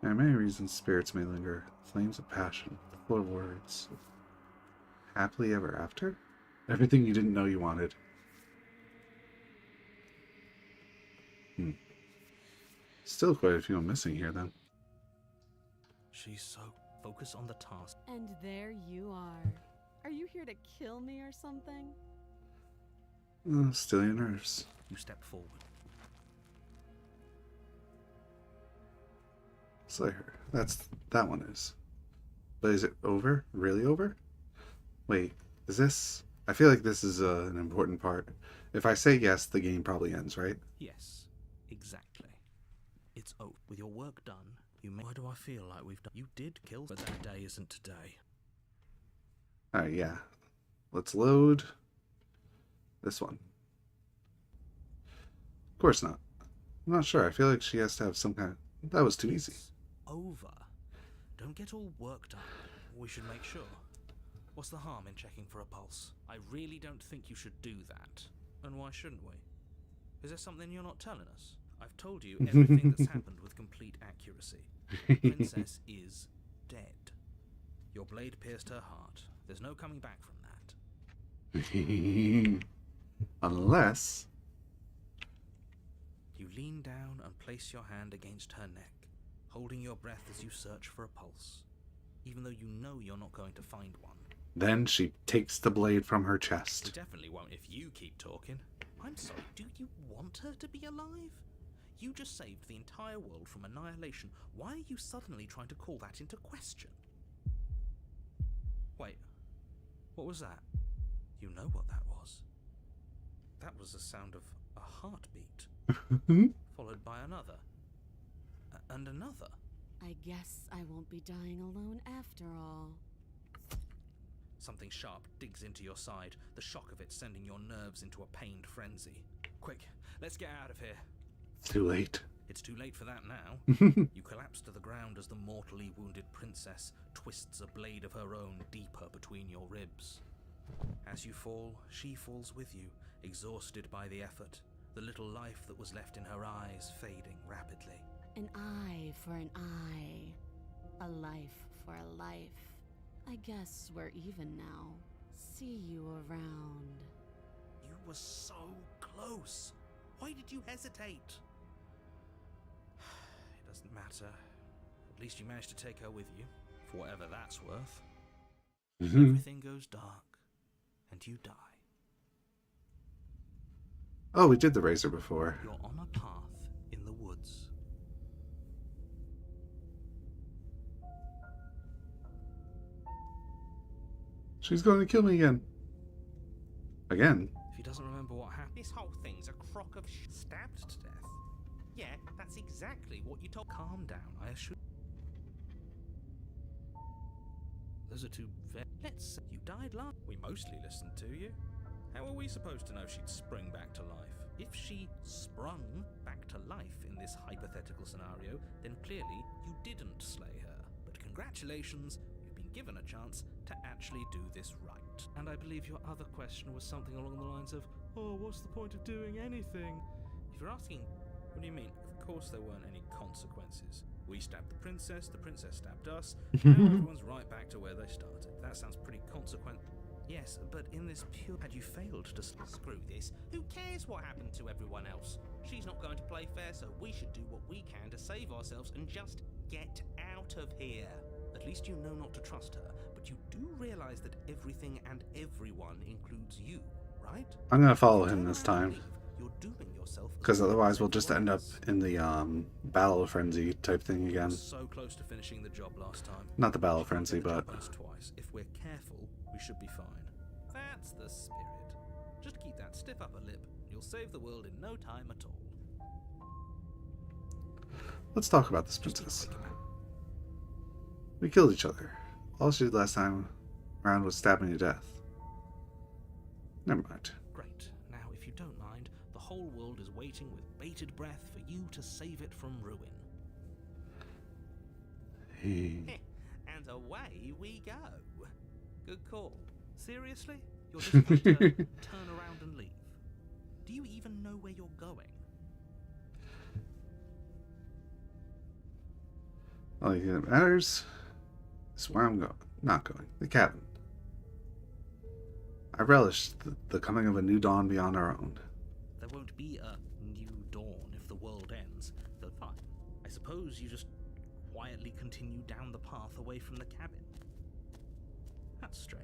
There are many reasons spirits may linger. Flames of passion, full of words. Happily ever after? Everything you didn't know you wanted. Still quite a few missing here then. She's so focused on the task. And there you are. Are you here to kill me or something? Still your nerves. You step forward. Slayer. That one is. But is it over? Really over? Wait, is this... I feel like this is an important part. If I say yes, the game probably ends, right? Yes, exactly. It's over. With your work done, you may... Why do I feel like we've done... You did kill, but that day isn't today. Alright, yeah. Let's load this one. Of course not. I'm not sure. I feel like she has to have some kind of... That was too easy. It's over. Don't get all worked up. We should make sure. What's the harm in checking for a pulse? I really don't think you should do that. And why shouldn't we? Is there something you're not telling us? I've told you everything that's happened with complete accuracy. The princess is dead. Your blade pierced her heart. There's no coming back from that. Unless... You lean down and place your hand against her neck, holding your breath as you search for a pulse, even though you know you're not going to find one. Then she takes the blade from her You chest. definitely won't if you keep talking. I'm sorry, do you want her to be alive? You just saved the entire world from annihilation. Why are you suddenly trying to call that into question? Wait, what was that? You know what that was. That was the sound of A heartbeat, followed by another, and another. I guess I won't be dying alone after all. Something sharp digs into your side, the shock of it sending your nerves into a pained frenzy. Quick, let's get out of here. Too late. It's too late for that now. You collapse to the ground as the mortally wounded princess twists a blade of her own deeper between your ribs. As you fall, she falls with you, exhausted by the effort, the little life that was left in her eyes fading rapidly. An eye for an eye. A life for a life. I guess we're even now. See you around. You were so close. Why did you hesitate? It doesn't matter. At least you managed to take her with you, for whatever that's worth. Everything goes dark, and you die. Oh, we did the razor before. You're on a path in the woods. She's going to kill me again. Again? If he doesn't remember what happened, this whole thing's a crock of stabbed to death. Yeah, that's exactly what you told. Calm down, I assure. Those are two let's say you died last. We mostly listened to you. How are we supposed to know she'd spring back to life? If she sprung back to life in this hypothetical scenario, then clearly you didn't slay her. But congratulations, you've been given a chance to actually do this right. And I believe your other question was something along the lines of, oh, what's the point of doing anything? If you're asking, what do you mean? Of course there weren't any consequences. We stabbed the princess stabbed us, now everyone's right back to where they started. That sounds pretty consequent. Yes, but in this pure... Had you failed to... Screw this. Who cares what happened to everyone else? She's not going to play fair, so we should do what we can to save ourselves and just get out of here. At least you know not to trust her, but you do realize that everything and everyone includes you, right? I'm going to follow him this time. You're dooming yourself. Because otherwise we'll just end up in the battle frenzy type thing again. So close to finishing the job last time. Not the battle frenzy, but... Twice. If we're careful, we should be fine. That's the spirit. Just keep that stiff upper lip. You'll save the world in no time at all. Let's talk about this princess. We killed each other. All she did last time around was stab me to death. Never mind. Great. Now, if you don't mind, the whole world is waiting with bated breath for you to save it from ruin. Hey. And away we go. Good call. Seriously? You're just going to turn around and leave? Do you even know where you're going? Only thing that matters is where I'm going. Not going. The cabin. I relish the coming of a new dawn beyond our own. There won't be a new dawn if the world ends. But fine. I suppose you just quietly continue down the path away from the cabin. That's strange.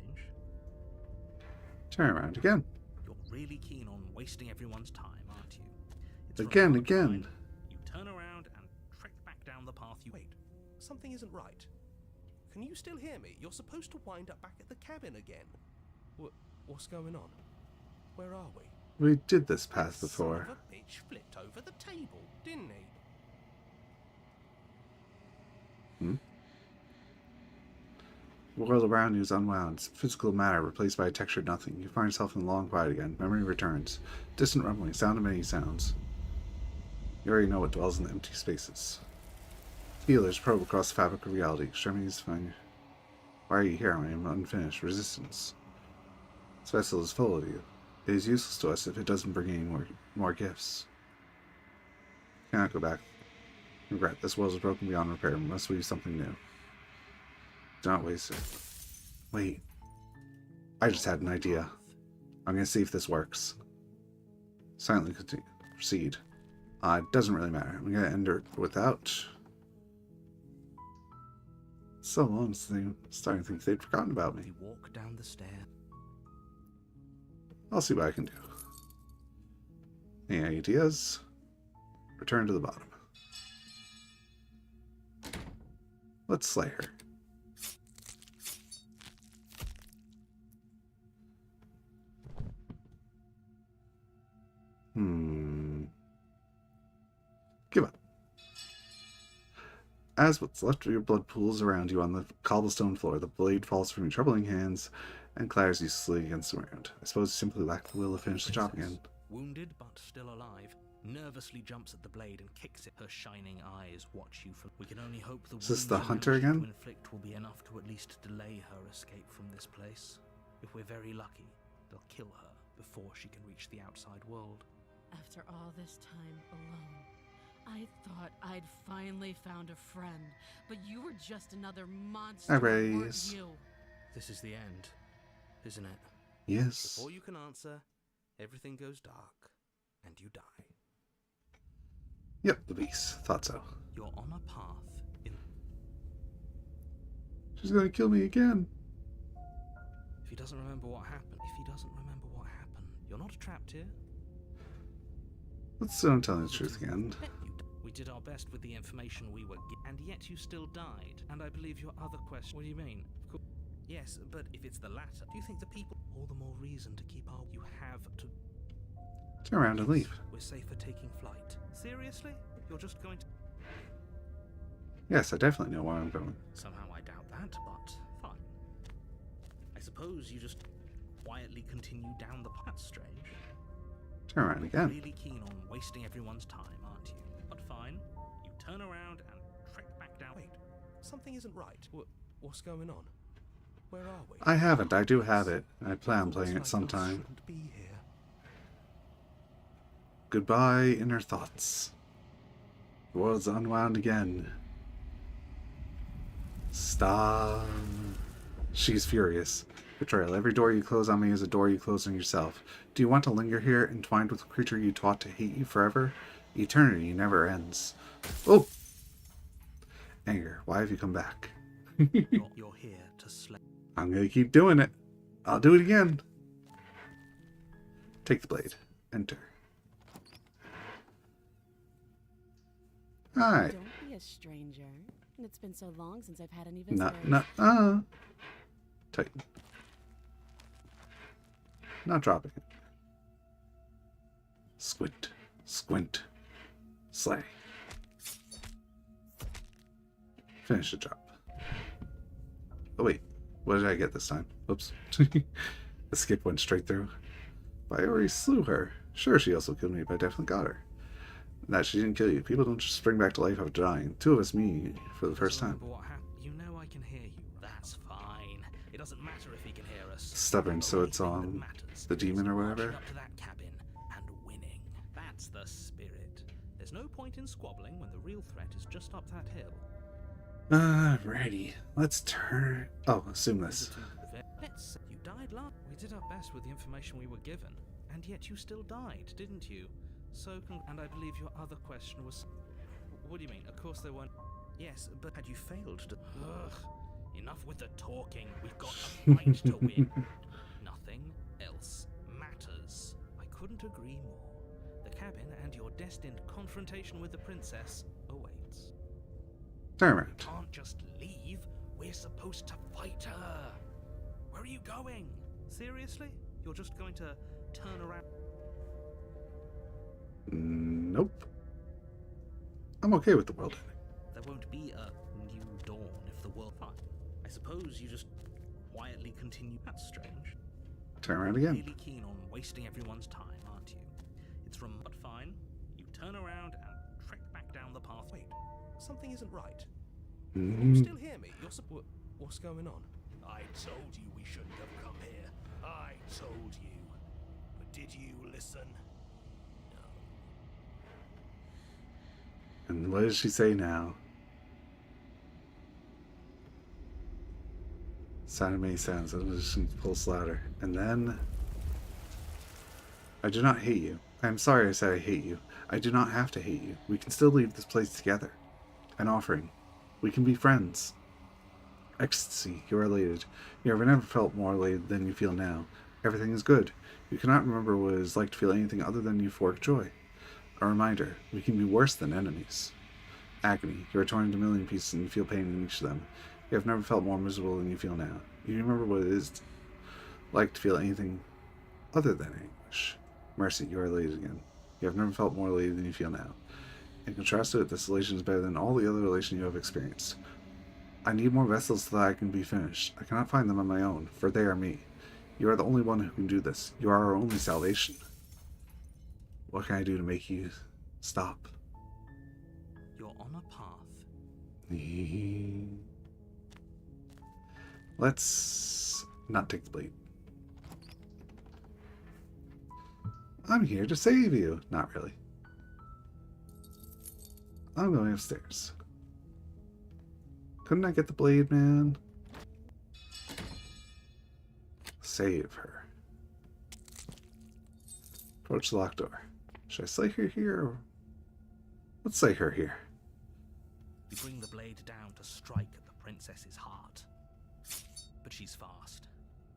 Turn around again. You're really keen on wasting everyone's time, aren't you? It's Again. You turn around and trek back down the path you... Wait, something isn't right. Can you still hear me? You're supposed to wind up back at the cabin again. What's going on? Where are we? We did this path before. Son of a bitch flipped over the table, didn't he? The world around you is unwound. Physical matter replaced by a textured nothing. You find yourself in the long quiet again. Memory returns. Distant rumbling, sound of many sounds. You already know what dwells in the empty spaces. Feelers probe across the fabric of reality. Extremities find... Why are you here? I am unfinished. Resistance. This vessel is full of you. It is useless to us if it doesn't bring any more gifts. Cannot go back. Regret. This world is broken beyond repair. We must weave something new. Do not waste it. Wait. I just had an idea. I'm going to see if this works. Silently continue. Proceed. It doesn't really matter. I'm going to end it without... So long since I'm starting to think they'd forgotten about me. You walk down the stair. I'll see what I can do. Any ideas? Return to the bottom. Let's slay her. As what's left of your blood pools around you on the cobblestone floor, the blade falls from your troubling hands and clatters uselessly against the ground. I suppose you simply lack the will to finish the job again. Wounded but still alive, nervously jumps at the blade and kicks it. Her shining eyes watch you from. We can only hope the Is this wounds the you hunter managed again? to inflict will be enough to at least delay her escape from this place. If we're very lucky, they'll kill her before she can reach the outside world. After all this time alone, I thought I'd finally found a friend, but you were just another monster, Hi, weren't Raze. you? This is the end, isn't it? Yes. Before you can answer, everything goes dark, and you die. Yep, the beast. Thought so. You're on a path in. She's gonna kill me again. If he doesn't remember what happened, you're not trapped here. Let's don't tell me the truth again. We did our best with the information we were given, and yet you still died. And I believe your other question. What do you mean? Of course. Yes, but if it's the latter, do you think the people all the more reason to keep our? You have to. Turn around and leave. We're safer taking flight. Seriously? You're just going to? Yes, I definitely know where I'm going. Somehow I doubt that, but fine. I suppose you just quietly continue down the path. That's strange. Turn around again. Really keen on wasting everyone's time, aren't you? But fine. You turn around and trek back down. Wait, something isn't right. What's going on? Where are we? I haven't. I do have it. I plan on Looks playing like it I sometime. shouldn't be here. Goodbye, inner thoughts. The world's unwound again. Stop. She's furious. Betrayal. Every door you close on me is a door you close on yourself. Do you want to linger here, entwined with a creature you taught to hate you forever? Eternity never ends. Oh! Anger. Why have you come back? You're here to slay. I'm gonna keep doing it. I'll do it again. Take the blade. Enter. Hi. Don't be a stranger. It's been so long since I've had any No, visitors. no, Tighten. Not dropping it. Squint. Squint. Slay. Finish the job. Oh wait, what did I get this time? Oops. The skip went straight through. But I already slew her. Sure, she also killed me, but I definitely got her. That she didn't kill you. People don't just spring back to life after dying. Two of us meet for the first time. Remember what happened? You know I can hear you. That's fine. It doesn't matter if he can hear us. Stubborn, so it's The only on thing that matters the demon or is whatever. marching up to that cabin and winning. That's the spirit. There's no point in squabbling when the real threat is just up that hill. Alrighty. Let's turn. Oh, assume this. Let's. You died last. We did our best with the information we were given, and yet you still died, didn't you? So, and I believe your other question was. What do you mean? Of course there weren't. Yes, but had you failed to. Ugh. Enough with the talking. We've got a fight to win. Nothing else matters. I couldn't agree more. The cabin and your destined confrontation with the princess awaits. Turn around. Can't just leave. We're supposed to fight her. Where are you going? Seriously? You're just going to turn around? Nope. I'm okay with the world ending. There won't be a new dawn if the world. Fine. I suppose you just quietly continue. That's strange. Turn around again. Really keen on wasting everyone's time, aren't you? It's from. But fine. You turn around and trek back down the path. Wait, something isn't right. Mm. You still hear me? What's going on? I told you we shouldn't have come here. I told you. But did you listen? No. And what does she say now? Sound of many sounds. I'm just going to pulse louder. And then. I do not hate you. I am sorry I said I hate you. I do not have to hate you. We can still leave this place together. An offering. We can be friends. Ecstasy. You are elated. You have never felt more elated than you feel now. Everything is good. You cannot remember what it is like to feel anything other than euphoric joy. A reminder. We can be worse than enemies. Agony. You are torn into a million pieces and you feel pain in each of them. You have never felt more miserable than you feel now. You remember what it is like to feel anything other than anguish. Mercy. You are elated again. You have never felt more elated than you feel now. In contrast to it, this relation is better than all the other relation you have experienced. I need more vessels so that I can be finished. I cannot find them on my own, for they are me. You are the only one who can do this. You are our only salvation. What can I do to make you stop? You're on a path. Let's not take the blade. I'm here to save you. Not really. I'm going upstairs. Couldn't I get the blade, man? Save her. Approach the locked door. Should I slay her here? Or... Let's slay her here. You bring the blade down to strike at the princess's heart. But she's fast.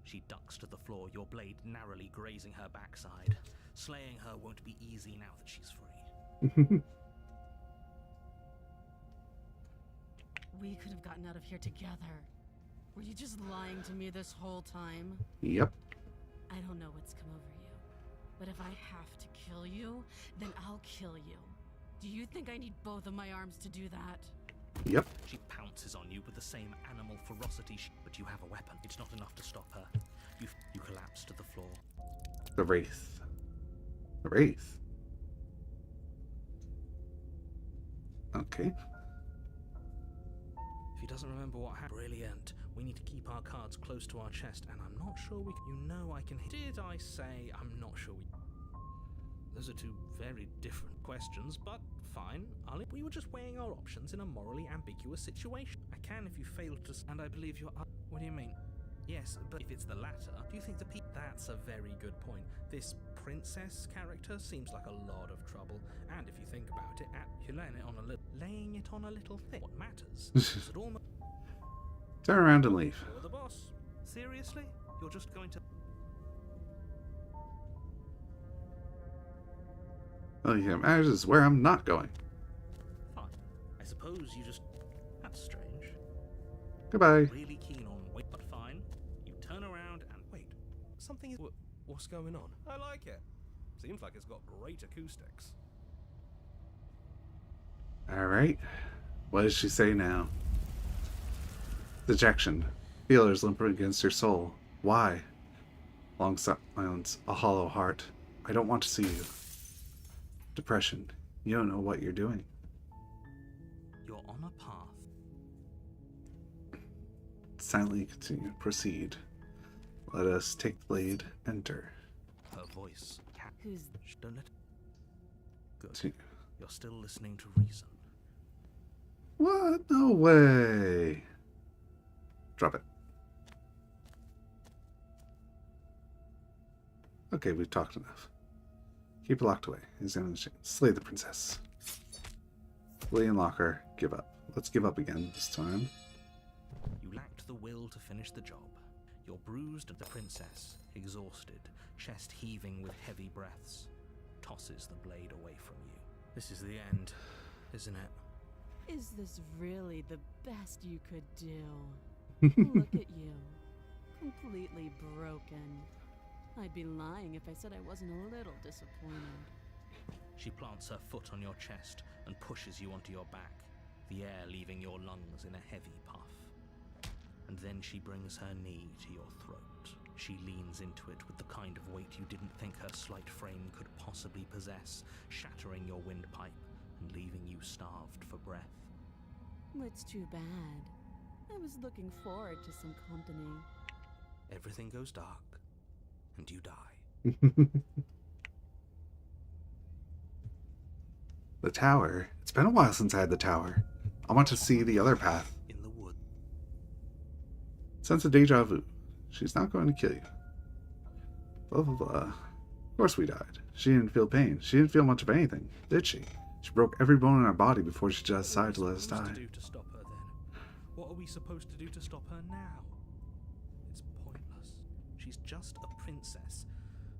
She ducks to the floor, your blade narrowly grazing her backside. Slaying her won't be easy now that she's free. We could have gotten out of here together. Were you just lying to me this whole time? Yep. I don't know what's come over you, but if I have to kill you, then I'll kill you. Do you think I need both of my arms to do that? Yep. She pounces on you with the same animal ferocity, but you have a weapon. It's not enough to stop her. You collapse to the floor. The Wraith. The Wraith. Okay. If he doesn't remember what happened, brilliant. We need to keep our cards close to our chest, and I'm not sure we. You know I can. Did I say I'm not sure we? Those are two very different questions, but fine. We were just weighing our options in a morally ambiguous situation. I can if you fail to. And I believe you're. What do you mean? Yes, but if it's the latter, do you think the That's a very good point. This princess character seems like a lot of trouble, and if you think about it, you're laying it on a little thing. What matters is it almost. Turn around and leave. You're the boss. Seriously? You're just going to. Well, yeah, matters is where I'm not going. Fine. I suppose you just. That's strange. Goodbye. Really keen on wait, but fine. You turn around and wait. Something is. What's going on? I like it. Seems like it's got great acoustics. Alright. What does she say now? Dejection. Feelers limping against your soul. Why? Long silence. A hollow heart. I don't want to see you. Depression. You don't know what you're doing. You're on a path. Silently continue. Proceed. Let us take the blade. Enter. Her voice. Who's. Shh, don't let. Good. Continue. You're still listening to reason. What? No way. Drop it. Okay, we've talked enough. Keep it locked away. Examine the chain. Slay the princess. Flee and lock her. Give up. Let's give up again this time. You lacked the will to finish the job. You're bruised at the princess, exhausted, chest heaving with heavy breaths, tosses the blade away from you. This is the end, isn't it? Is this really the best you could do? Look at you. Completely broken. I'd be lying if I said I wasn't a little disappointed. She plants her foot on your chest and pushes you onto your back, the air leaving your lungs in a heavy puff. And then she brings her knee to your throat. She leans into it with the kind of weight you didn't think her slight frame could possibly possess, shattering your windpipe and leaving you starved for breath. It's too bad. I was looking forward to some company. Everything goes dark, and you die. The tower. It's been a while since I had the tower. I want to see the other path. In the wood. Sense of deja vu. She's not going to kill you. Blah, blah, blah. Of course we died. She didn't feel pain. She didn't feel much of anything, did she? She broke every bone in her body before she just decided to let us die. What are we supposed to do to stop her then? What are we supposed to do to stop her now? It's pointless. She's just a princess.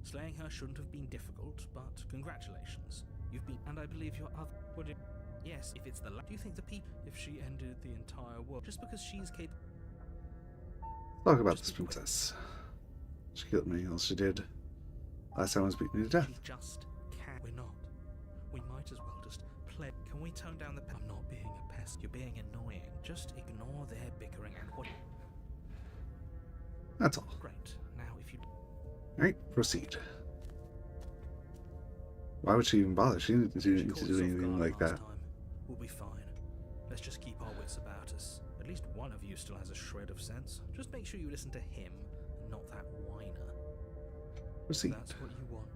Slaying her shouldn't have been difficult, but congratulations. You've been, and I believe your other. Would it? Yes, if it's the. Do you think the people? If she ended the entire world, just because she's capable. Talk about this princess. She killed me, else she did. Last time I was beating me to death. She just can't. We're not. We might as well just play. Can we tone down the I'm not being a pest. You're being annoying. Just ignore their bickering and what. That's all. Great. Now, if you. Alright, proceed. Why would she even bother? She didn't She need caught to do us off anything guard like last that. time. We'll be fine. Let's just keep our wits about us. At least one of you still has a shred of sense. Just make sure you listen to him, and not that whiner. Proceed. That's what you want.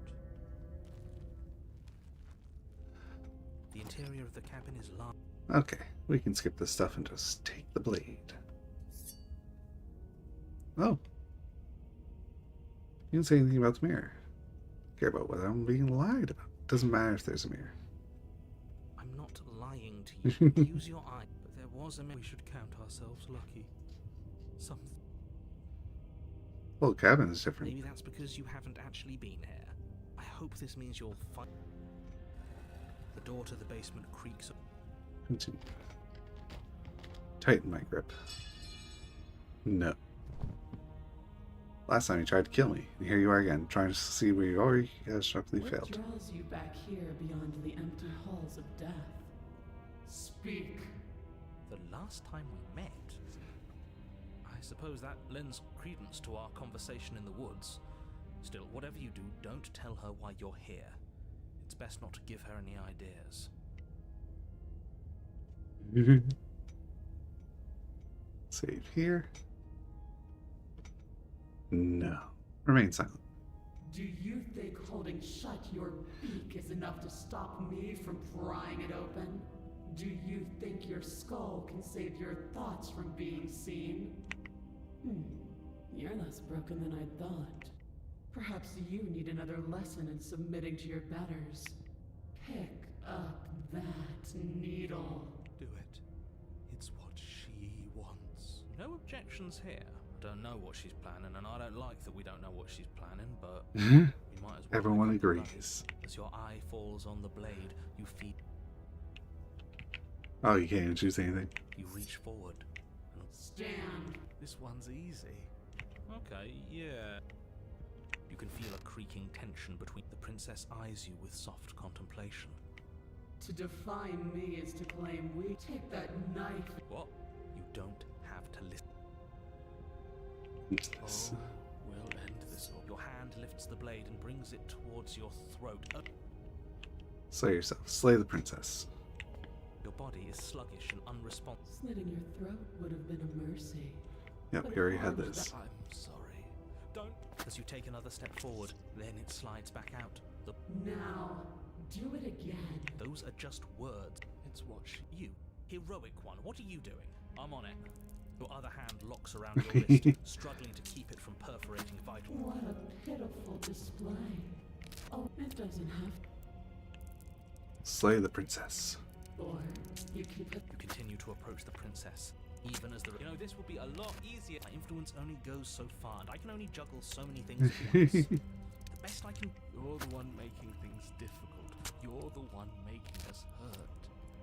The interior of the cabin is large. Okay, we can skip this stuff and just take the blade. Oh. You didn't say anything about the mirror. Care about what I'm being lied about. Doesn't matter if there's a mirror. I'm not lying to you. Use your eye. But there was a we should count ourselves lucky. Something. Well, the cabin is different. Maybe that's because you haven't actually been here. I hope this means you'll find. The door to the basement creaks. Continue. Tighten my grip. No. Last time you tried to kill me, and here you are again, trying to see where you already catastropically What failed. draws you back here beyond the empty halls of death? Speak. The last time we met. I suppose that lends credence to our conversation in the woods. Still, whatever you do, don't tell her why you're here. It's best not to give her any ideas. Save here. No. Remain silent. Do you think holding shut your beak is enough to stop me from prying it open? Do you think your skull can save your thoughts from being seen? You're less broken than I thought. Perhaps you need another lesson in submitting to your betters. Pick up that needle. Do it. It's what she wants. No objections here. I don't know what she's planning, and I don't like that we don't know what she's planning, but we might as well. Everyone make up the agrees. rush. As your eye falls on the blade, you feed. Oh, you can't even choose anything. You reach forward. And Stand. this one's easy. Okay, yeah. You can feel a creaking tension between. The princess eyes you with soft contemplation. To define me is to claim we take that knife. What? You don't have to listen. Yes. Oh, we'll end this. Your hand lifts the blade and brings it towards your throat. Slay yourself. Slay the princess. Your body is sluggish and unresponsive. Slitting your throat would have been a mercy. Yep, we already had this. I'm sorry. Don't. As you take another step forward, then it slides back out. Now, do it again. Those are just words. It's what you, heroic one. What are you doing? I'm on it. Your other hand locks around your wrist, struggling to keep it from perforating vital. What a pitiful display. Oh, it doesn't have. Slay the princess. Or you can put. You continue to approach the princess, even as the. You know, this will be a lot easier. My influence only goes so far, and I can only juggle so many things at once. The best I can. You're the one making things difficult. You're the one making us hurt.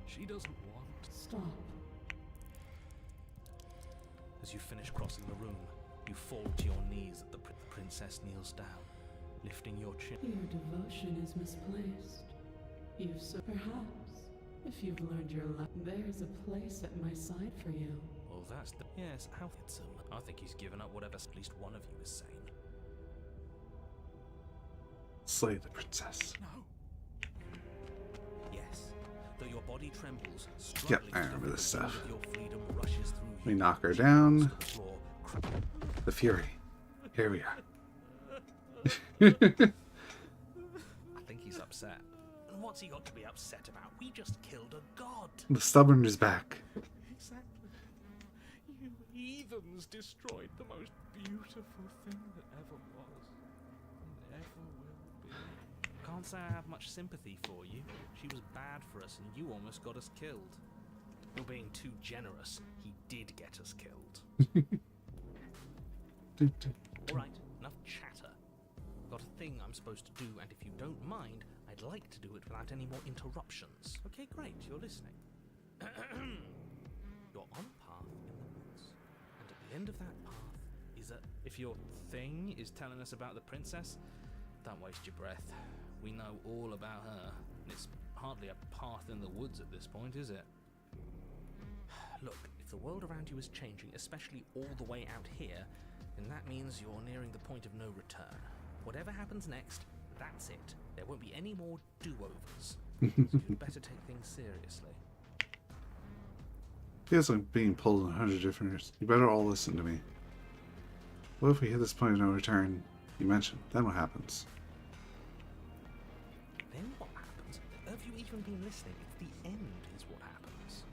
She doesn't want. Stop. As you finish crossing the room, you fall to your knees as the princess kneels down, lifting your chin. Your devotion is misplaced. You've so. Perhaps, if you've learned your lesson, there's a place at my side for you. Well, that's the. Yes, how it's him. I think he's given up whatever at least one of you is saying. Slay the princess. No. Yes. Though your body trembles, Yep, struggling I to remember the this wind stuff. of your freedom rushes through We you. knock her She down. falls to the floor, The fury. Here we are. I think he's upset. And what's he got to be upset about? We just killed a god. The stubborn is back. Exactly. You heathens destroyed the most beautiful thing that ever was and ever will be. Can't say I have much sympathy for you. She was bad for us and you almost got us killed. You're being too generous. He did get us killed. Alright, enough chatter. I've got a thing I'm supposed to do, and if you don't mind, I'd like to do it without any more interruptions. Okay, great, you're listening. You're on a path in the woods, and at the end of that path is a... If your thing is telling us about the princess, don't waste your breath. We know all about her. It's hardly a path in the woods at this point, is it? Look, if the world around you is changing, especially all the way out here, then that means you're nearing the point of no return. Whatever happens next, that's it. There won't be any more do-overs. So you'd better take things seriously. Feels like being pulled in 100 different directions. You better all listen to me. What if we hit this point of no return you mentioned? Then what happens? Then what happens? Have you even been listening? It's the end is what happens.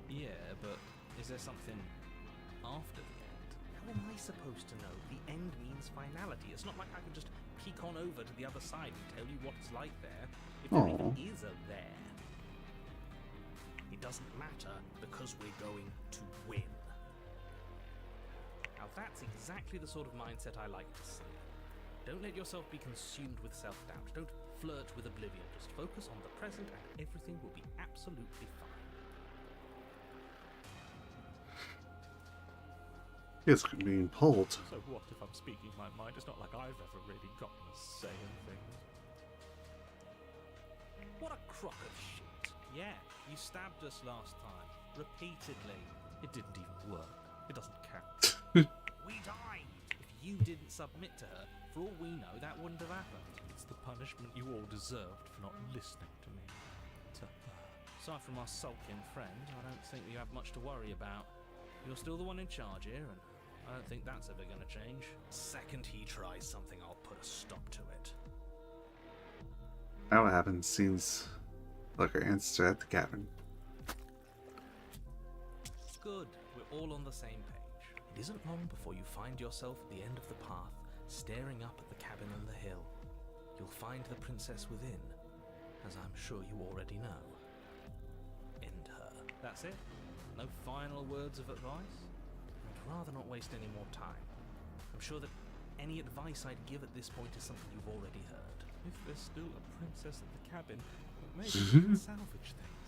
Yeah, but is there something after the end? How am I supposed to know? The end means finality. It's not like I can just peek on over to the other side and tell you what it's like there. If there even is a there. It doesn't matter because we're going to win. Now that's exactly the sort of mindset I like to see. Don't let yourself be consumed with self-doubt. Don't flirt with oblivion. Just focus on the present and everything will be absolutely fine. It's being pulled. So what if I'm speaking my mind? It's not like I've ever really gotten a say in things. What a crock of shit. Yeah, you stabbed us last time. Repeatedly. It didn't even work. It doesn't count. We died. If you didn't submit to her, for all we know, that wouldn't have happened. It's the punishment you all deserved for not listening to me. Aside from our sulking friend, I don't think you have much to worry about. You're still the one in charge here, and I don't think that's ever going to change. Second he tries something, I'll put a stop to it. Now what happens seems like our answer at the cabin. Good, we're all on the same page. It isn't long before you find yourself at the end of the path, staring up at the cabin on the hill. You'll find the princess within, as I'm sure you already know. End her. That's it? No final words of advice? I'd rather not waste any more time. I'm sure that any advice I'd give at this point is something you've already heard. If there's still a princess at the cabin, maybe we can salvage things.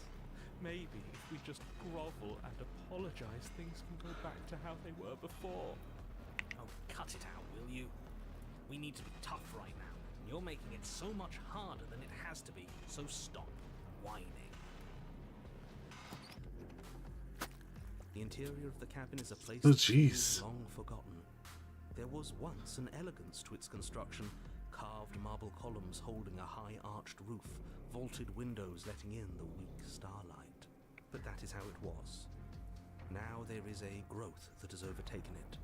Maybe if we just grovel and apologize, things can go back to how they were before. Oh, cut it out, will you? We need to be tough right now. And you're making it so much harder than it has to be, so stop whining. The interior of the cabin is a place Oh, that jeez. is long forgotten. There was once an elegance to its construction, carved marble columns holding a high arched roof, vaulted windows letting in the weak starlight. But that is how it was. Now there is a growth that has overtaken it.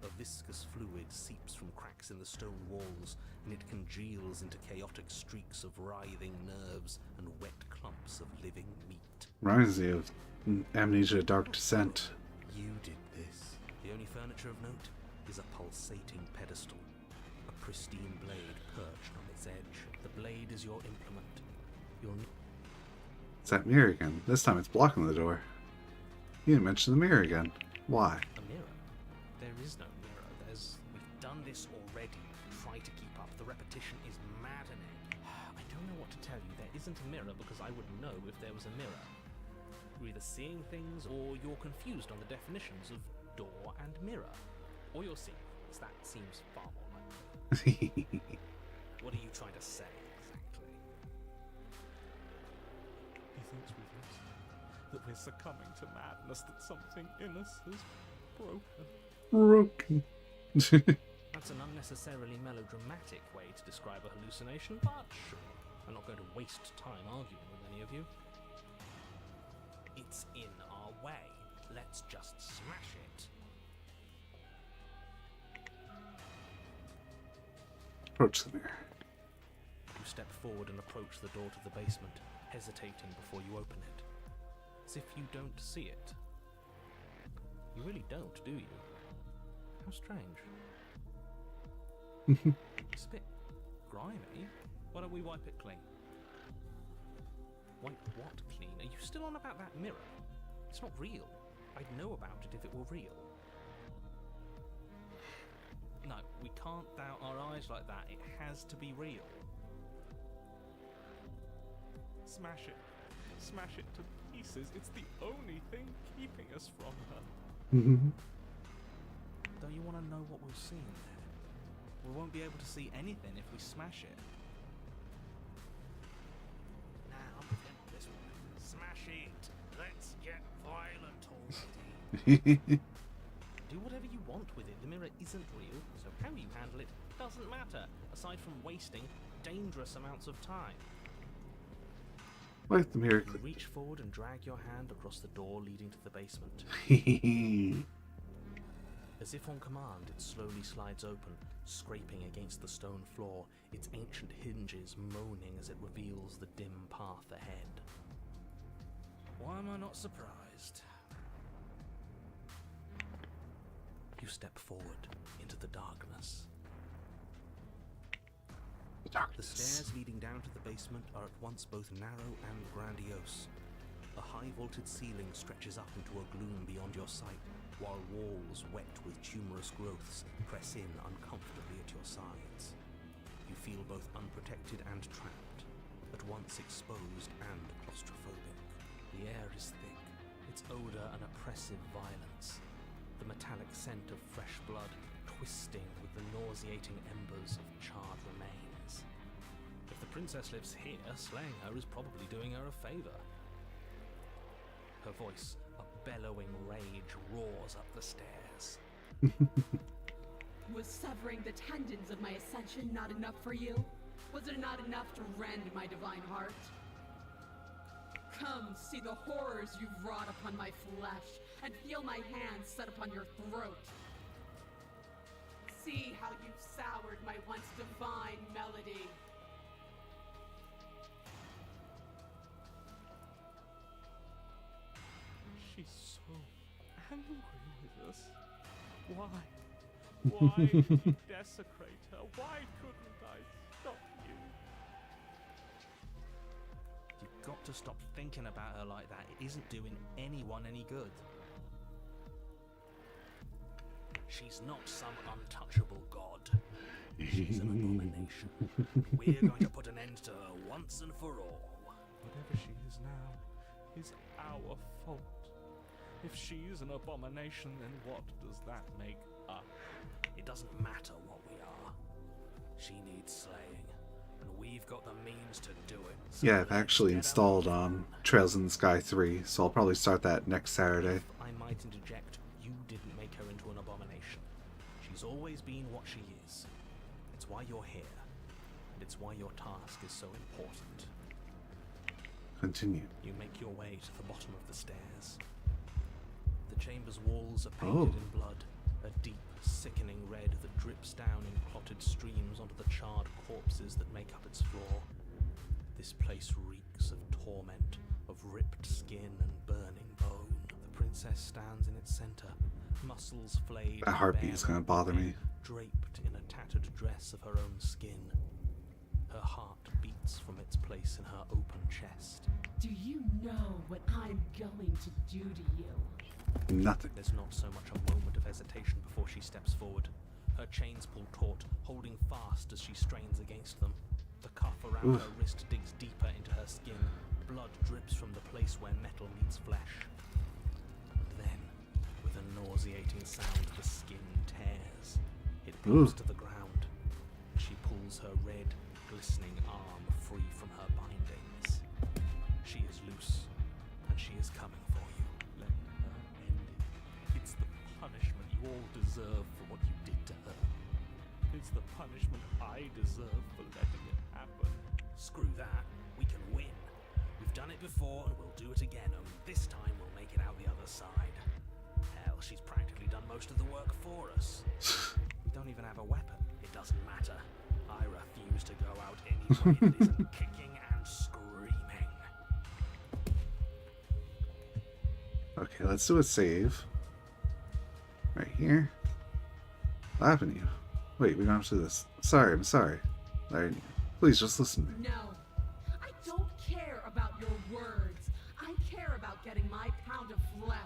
A viscous fluid seeps from cracks in the stone walls, and it congeals into chaotic streaks of writhing nerves and wet clumps of living meat. Reminds me of Amnesia Dark Descent. You did this. The only furniture of note is a pulsating pedestal. A pristine blade perched on its edge. The blade is your implement. Your It's that mirror again. This time it's blocking the door. You didn't mention the mirror again. Why? a mirror. There is no mirror. We've done this already. Try to keep up. The repetition is maddening. I don't know what to tell you. There isn't a mirror because I would know if there was a mirror. You're either seeing things or you're confused on the definitions of door and mirror. Or you're seeing things. That seems far more likely. What are you trying to say exactly? He thinks we've lost him, that we're succumbing to madness, that something in us has broken. Broken. That's an unnecessarily melodramatic way to describe a hallucination, but sure. I'm not going to waste time arguing with any of you. It's in our way. Let's just smash it. Approach the mirror. You step forward and approach the door to the basement, hesitating before you open it. As if you don't see it. You really don't, do you? How strange. It's a bit grimy. Why don't we wipe it clean? Wipe what clean? Are you still on about that mirror? It's not real. I'd know about it if it were real. No, we can't doubt our eyes like that. It has to be real. Smash it. Smash it to pieces. It's the only thing keeping us from her. Don't you want to know what we're seeing there? we won't be able to see anything if we smash it. Now, this one. Smash it. Let's get violent already. Do whatever you want with it. The mirror isn't real, so how you handle it doesn't matter, aside from wasting dangerous amounts of time. Like the mirror. You reach forward and drag your hand across the door leading to the basement. As if on command, it slowly slides open, scraping against the stone floor, its ancient hinges moaning as it reveals the dim path ahead. Why am I not surprised? You step forward into the darkness. The stairs leading down to the basement are at once both narrow and grandiose. A high-vaulted ceiling stretches up into a gloom beyond your sight, while walls wet with tumorous growths press in uncomfortably at your sides. You feel both unprotected and trapped, at once exposed and claustrophobic. The air is thick, its odor an oppressive violence, the metallic scent of fresh blood twisting with the nauseating embers of charred remains. If the princess lives here, slaying her is probably doing her a favor. Her voice, a bellowing rage, roars up the stairs. Was severing the tendons of my ascension not enough for you? Was it not enough to rend my divine heart? Come, see the horrors you've wrought upon my flesh, and feel my hands set upon your throat. See how you've soured my once divine melody. She's so angry with us. Why? Why did you desecrate her? Why couldn't I stop you? You've got to stop thinking about her like that. It isn't doing anyone any good. She's not some untouchable god. She's an abomination. We're going to put an end to her once and for all. Whatever she is now is our fault. If she's an abomination, then what does that make us? It doesn't matter what we are. She needs slaying, and we've got the means to do it. So Yeah, I've let's actually get installed on. Trails in the Sky 3, so I'll probably start that next Saturday. If I might interject, you didn't make her into an abomination. She's always been what she is. It's why you're here, and it's why your task is so important. Continue. You make your way to the bottom of the stairs. The chamber's walls are painted in blood, a deep, sickening red that drips down in clotted streams onto the charred corpses that make up its floor. This place reeks of torment, of ripped skin and burning bone. The princess stands in its center, muscles flayed. That heartbeat is gonna bother me. Draped in a tattered dress of her own skin. Her heart beats from its place in her open chest. Do you know what I'm going to do to you? Nothing. There's not so much a moment of hesitation before she steps forward. Her chains pull taut, holding fast as she strains against them. The cuff around her wrist digs deeper into her skin. Blood drips from the place where metal meets flesh. And then, with a nauseating sound, the skin tears. It plummets to the ground. She pulls her red, glistening arm free from her bindings. She is loose, and she is coming for you. Let her end it. It's the punishment you all deserve for what you did to her. It's the punishment I deserve for letting it happen. Screw that. We can win. We've done it before and we'll do it again, only this time we'll make it out the other side. Hell, she's practically done most of the work for us. We don't even have a weapon. It doesn't matter. I refuse to go out any way that isn't kicking and screaming. Okay, let's do a save. Right here. Avenue. Wait, we don't have to do this. Sorry, I'm sorry. Larry, please just listen to me. No. I don't care about your words. I care about getting my pound of flesh.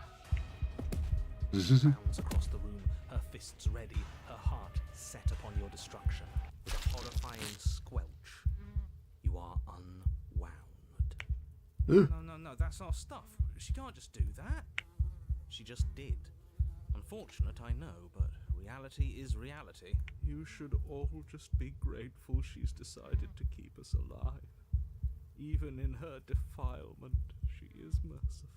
Sounds across the room, her fists ready, her heart set upon your destruction. With a horrifying squelch, you are unwound. No, that's our stuff. She can't just do that. She just did. Unfortunate, I know, but reality is reality. You should all just be grateful she's decided to keep us alive. Even in her defilement, she is merciful.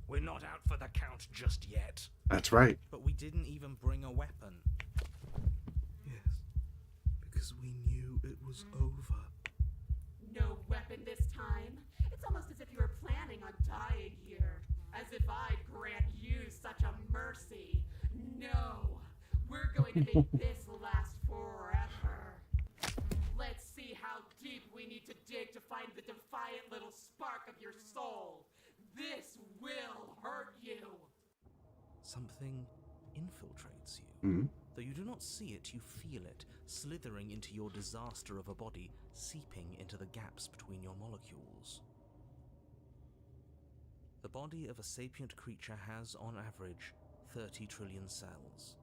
We're not out for the count just yet. That's right. But we didn't even bring a weapon. Yes, because we knew it was over. No weapon this time? It's almost as if you were planning on dying here. As if I'd grant you such a mercy. No! We're going to make this last forever. Let's see how deep we need to dig to find the defiant little spark of your soul. This will hurt you. Something infiltrates you. Mm. Though you do not see it, you feel it, slithering into your disaster of a body, seeping into the gaps between your molecules. The body of a sapient creature has, on average, 30 trillion cells,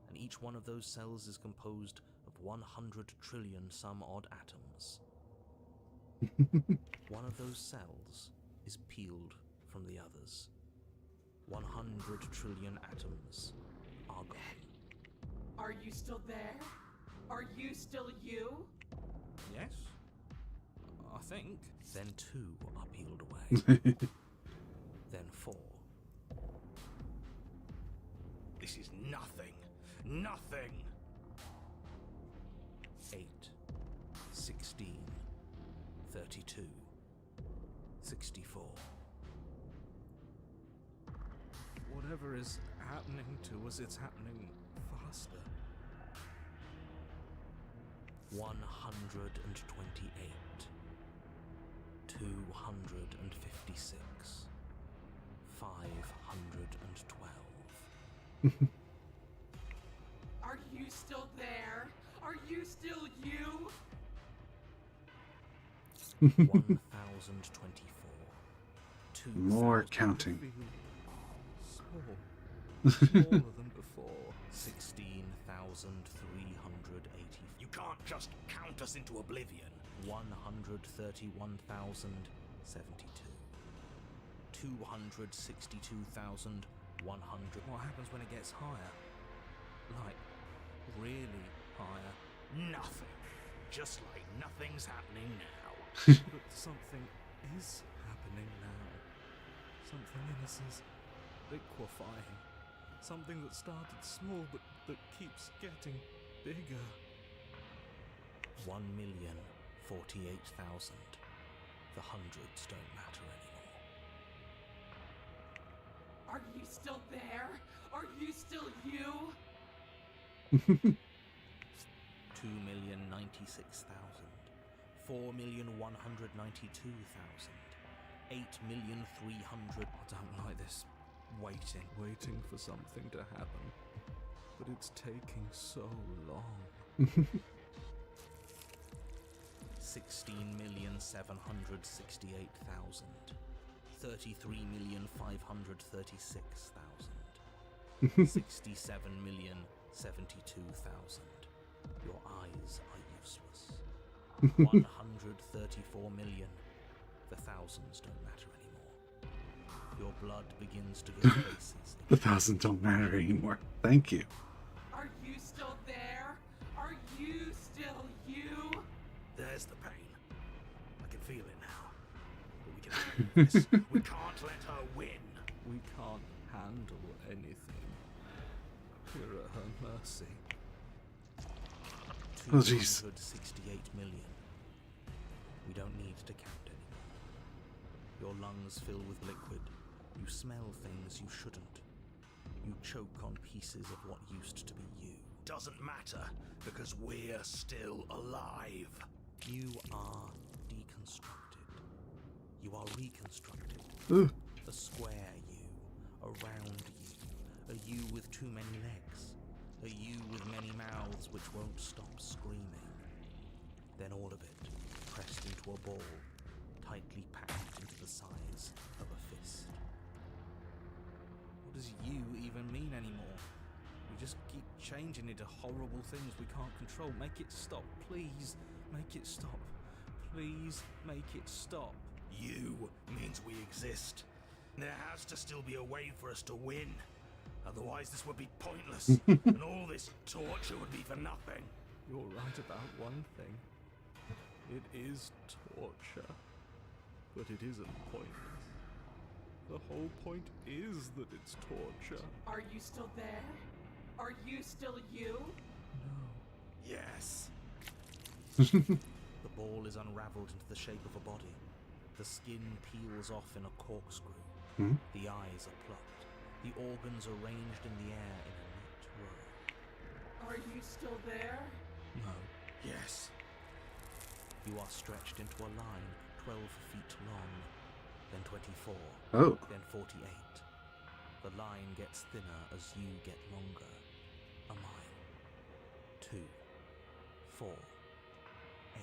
and each one of those cells is composed of 100 trillion some odd atoms. One of those cells is peeled from the others. 100 trillion atoms are gone. Are you still there? Are you still you? Yes? I think. Then 2 are peeled away. Then 4. This is nothing. Nothing. 8. 16. 32. 64. Whatever is happening to us, it's happening faster. 128. 256. 512. Are you still there? Are you still you? 1024. More counting. Small. Smaller than before. 16,380. You can't just count us into oblivion. 131,072. 262,100. What happens when it gets higher? Like, really higher? Nothing. Just like nothing's happening now. But something is happening now. Something in us is liquefying. Something that started small but that keeps getting bigger. 1,048,000. The hundreds don't matter anymore. Are you still there? Are you still you? 2,096,000. 4,192,000. 8,300,000. I don't like this. Waiting for something to happen. But it's taking so long. 16,768,000. 33,536,000. 67,072,000. Your eyes are useless. 134 million. The thousands don't matter anymore. Your blood begins to go places. The thousands don't matter anymore. Thank you. Are you still there? Are you still you? There's the pain. I can feel it now. But we can handle this. We can't let her win. We can't handle anything. We're at her mercy. Oh, jeez. 268 million. We don't need to count anymore. Your lungs fill with liquid. You smell things you shouldn't. You choke on pieces of what used to be you. Doesn't matter, because we're still alive. You are deconstructed. You are reconstructed. Ugh. A square you, a round you, a you with too many legs, a you with many mouths which won't stop screaming. Then all of it pressed into a ball, tightly packed into the size of a fist. What does you even mean anymore? We just keep changing into horrible things we can't control. Make it stop, please. Make it stop. Please make it stop. You means we exist. There has to still be a way for us to win. Otherwise, this would be pointless, and all this torture would be for nothing. You're right about one thing. It is torture. But it isn't pointless. The whole point is that it's torture. Are you still there? Are you still you? Yes. The ball is unraveled into the shape of a body. The skin peels off in a corkscrew. Hmm? The eyes are plucked. The organs arranged in the air in a neat row. Are you still there? No. Yes. You are stretched into a line 12 feet long, then 24, Oh. then 48. The line gets thinner as you get longer. A mile. 2, 4, 8.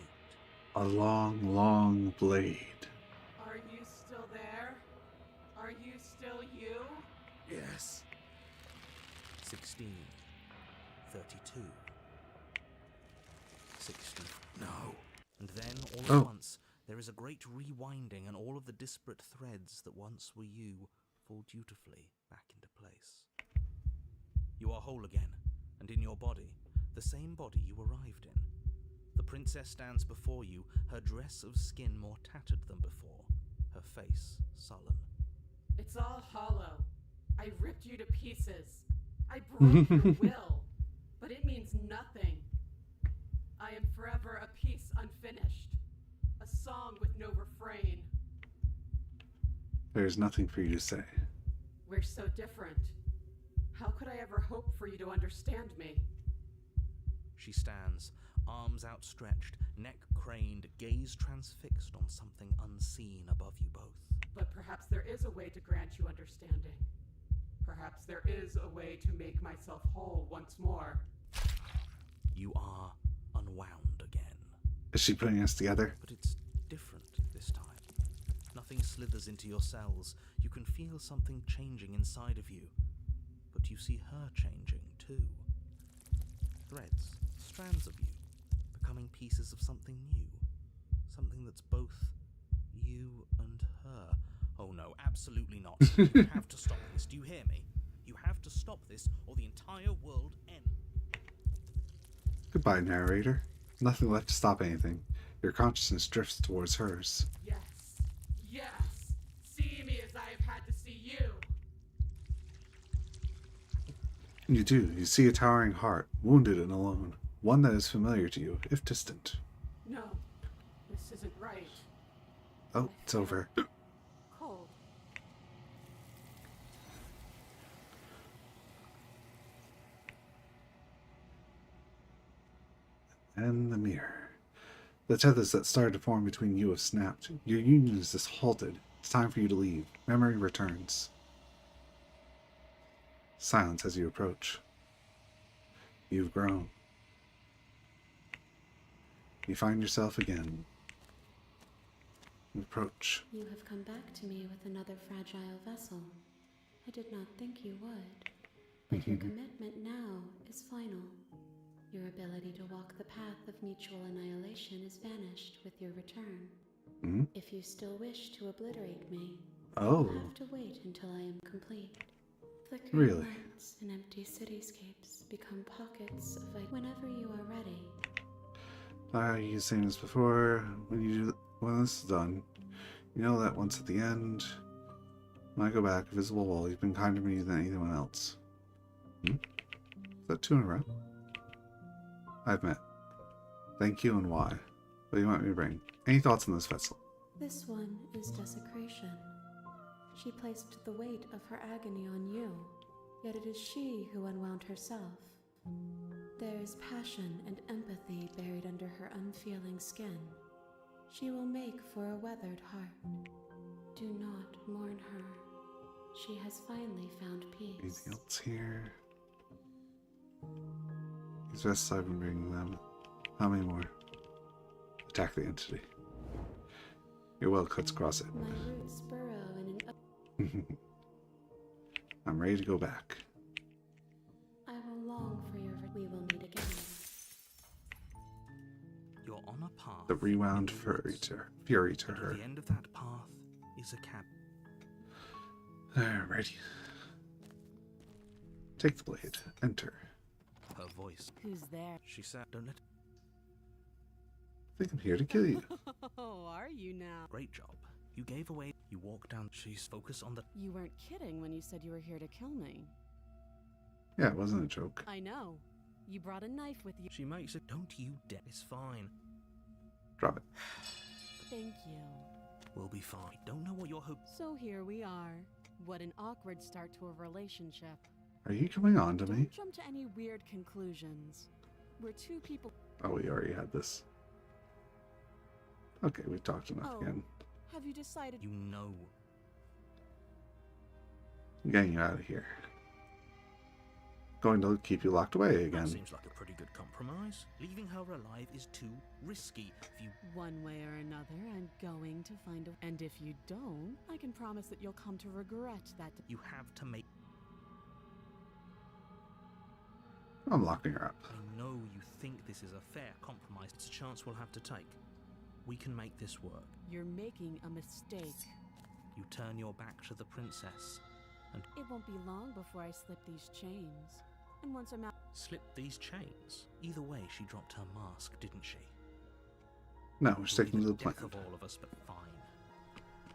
A long, long blade. Are you still there? Are you still you? Yes. 16, 32, 60. No. And then, all Oh. at once, there is a great rewinding, and all of the disparate threads that once were you fall dutifully back into place. You are whole again, and in your body, the same body you arrived in. The princess stands before you, her dress of skin more tattered than before, her face sullen. It's all hollow. I ripped you to pieces. I broke your will, but it means nothing. I am forever a piece unfinished, a song with no refrain. There's nothing for you to say. We're so different. How could I ever hope for you to understand me? She stands, arms outstretched, neck craned, gaze transfixed on something unseen above you both. But perhaps there is a way to grant you understanding. Perhaps there is a way to make myself whole once more. You are unwound again. Is she putting us together? But it's different this time. Nothing slithers into your cells. You can feel something changing inside of you. But you see her changing too. Threads, strands of you, becoming pieces of something new. Something that's both you and her. Oh no, absolutely not. You have to stop this. Do you hear me? You have to stop this, or the entire world ends. Goodbye, narrator. Nothing left to stop anything. Your consciousness drifts towards hers. Yes. Yes. See me as I have had to see you. You do. You see a towering heart, wounded and alone. One that is familiar to you, if distant. No. This isn't right. Oh, it's over. Cold. And the mirror. The tethers that started to form between you have snapped. Your union is just halted. It's time for you to leave. Memory returns. Silence as you approach. You've grown. You find yourself again. You approach. You have come back to me with another fragile vessel. I did not think you would. But your commitment now is final. Your ability to walk the path of mutual annihilation is vanished with your return. Hmm? If you still wish to obliterate me, Oh. you'll have to wait until I am complete. Flickering Really? lights and empty cityscapes become pockets of light whenever you are ready. You same as before. When this is done, you know that once at the end, when I go back, visible wall, you've been kinder to me than anyone else. Hmm? Is that 2 in a row? I've met. Thank you, and why? What do you want me to bring? Any thoughts on this vessel? This one is desecration. She placed the weight of her agony on you, yet it is she who unwound herself. There is passion and empathy buried under her unfeeling skin. She will make for a weathered heart. Do not mourn her. She has finally found peace. Anything else here? These vests I've been bringing them. How many more? Attack the entity. Your will cuts across it. My roots burrow in an I'm ready to go back. I will long for your we will meet again. You're on a path. The rewound in the fury woods. to At her. the end of that path is a cabin. Alrighty. Take the blade. Enter. Her voice. Who's there? She said, "Don't let." I think I'm here to kill you. Oh, are you now? Great job. You gave away. You walked down. She's focused on the. You weren't kidding when you said you were here to kill me. Yeah, it wasn't a joke. I know. You brought a knife with you. She makes it. Don't you dare. It's fine. Drop it. Thank you. We'll be fine. Don't know what you're hoping. So here we are. What an awkward start to a relationship. Are you coming on to me? Don't jump to any weird conclusions. We're two people. Oh, we already had this. Okay, we've talked enough Oh. again. Have you decided? You know. I'm getting you out of here. Going to keep you locked away That again. seems like a pretty good compromise. Leaving her alive is too risky. If you. One way or another, I'm going to find a. And if you don't, I can promise that you'll come to regret that. You have to make. I'm locking her up. I know you think this is a fair compromise. It's a chance we'll have to take. We can make this work. You're making a mistake. You turn your back to the princess and It won't be long before I slip these chains. And once I'm out. slip these chains. Either way, she dropped her mask, didn't she? No, we're sticking to the plan. Death of all of us, but fine.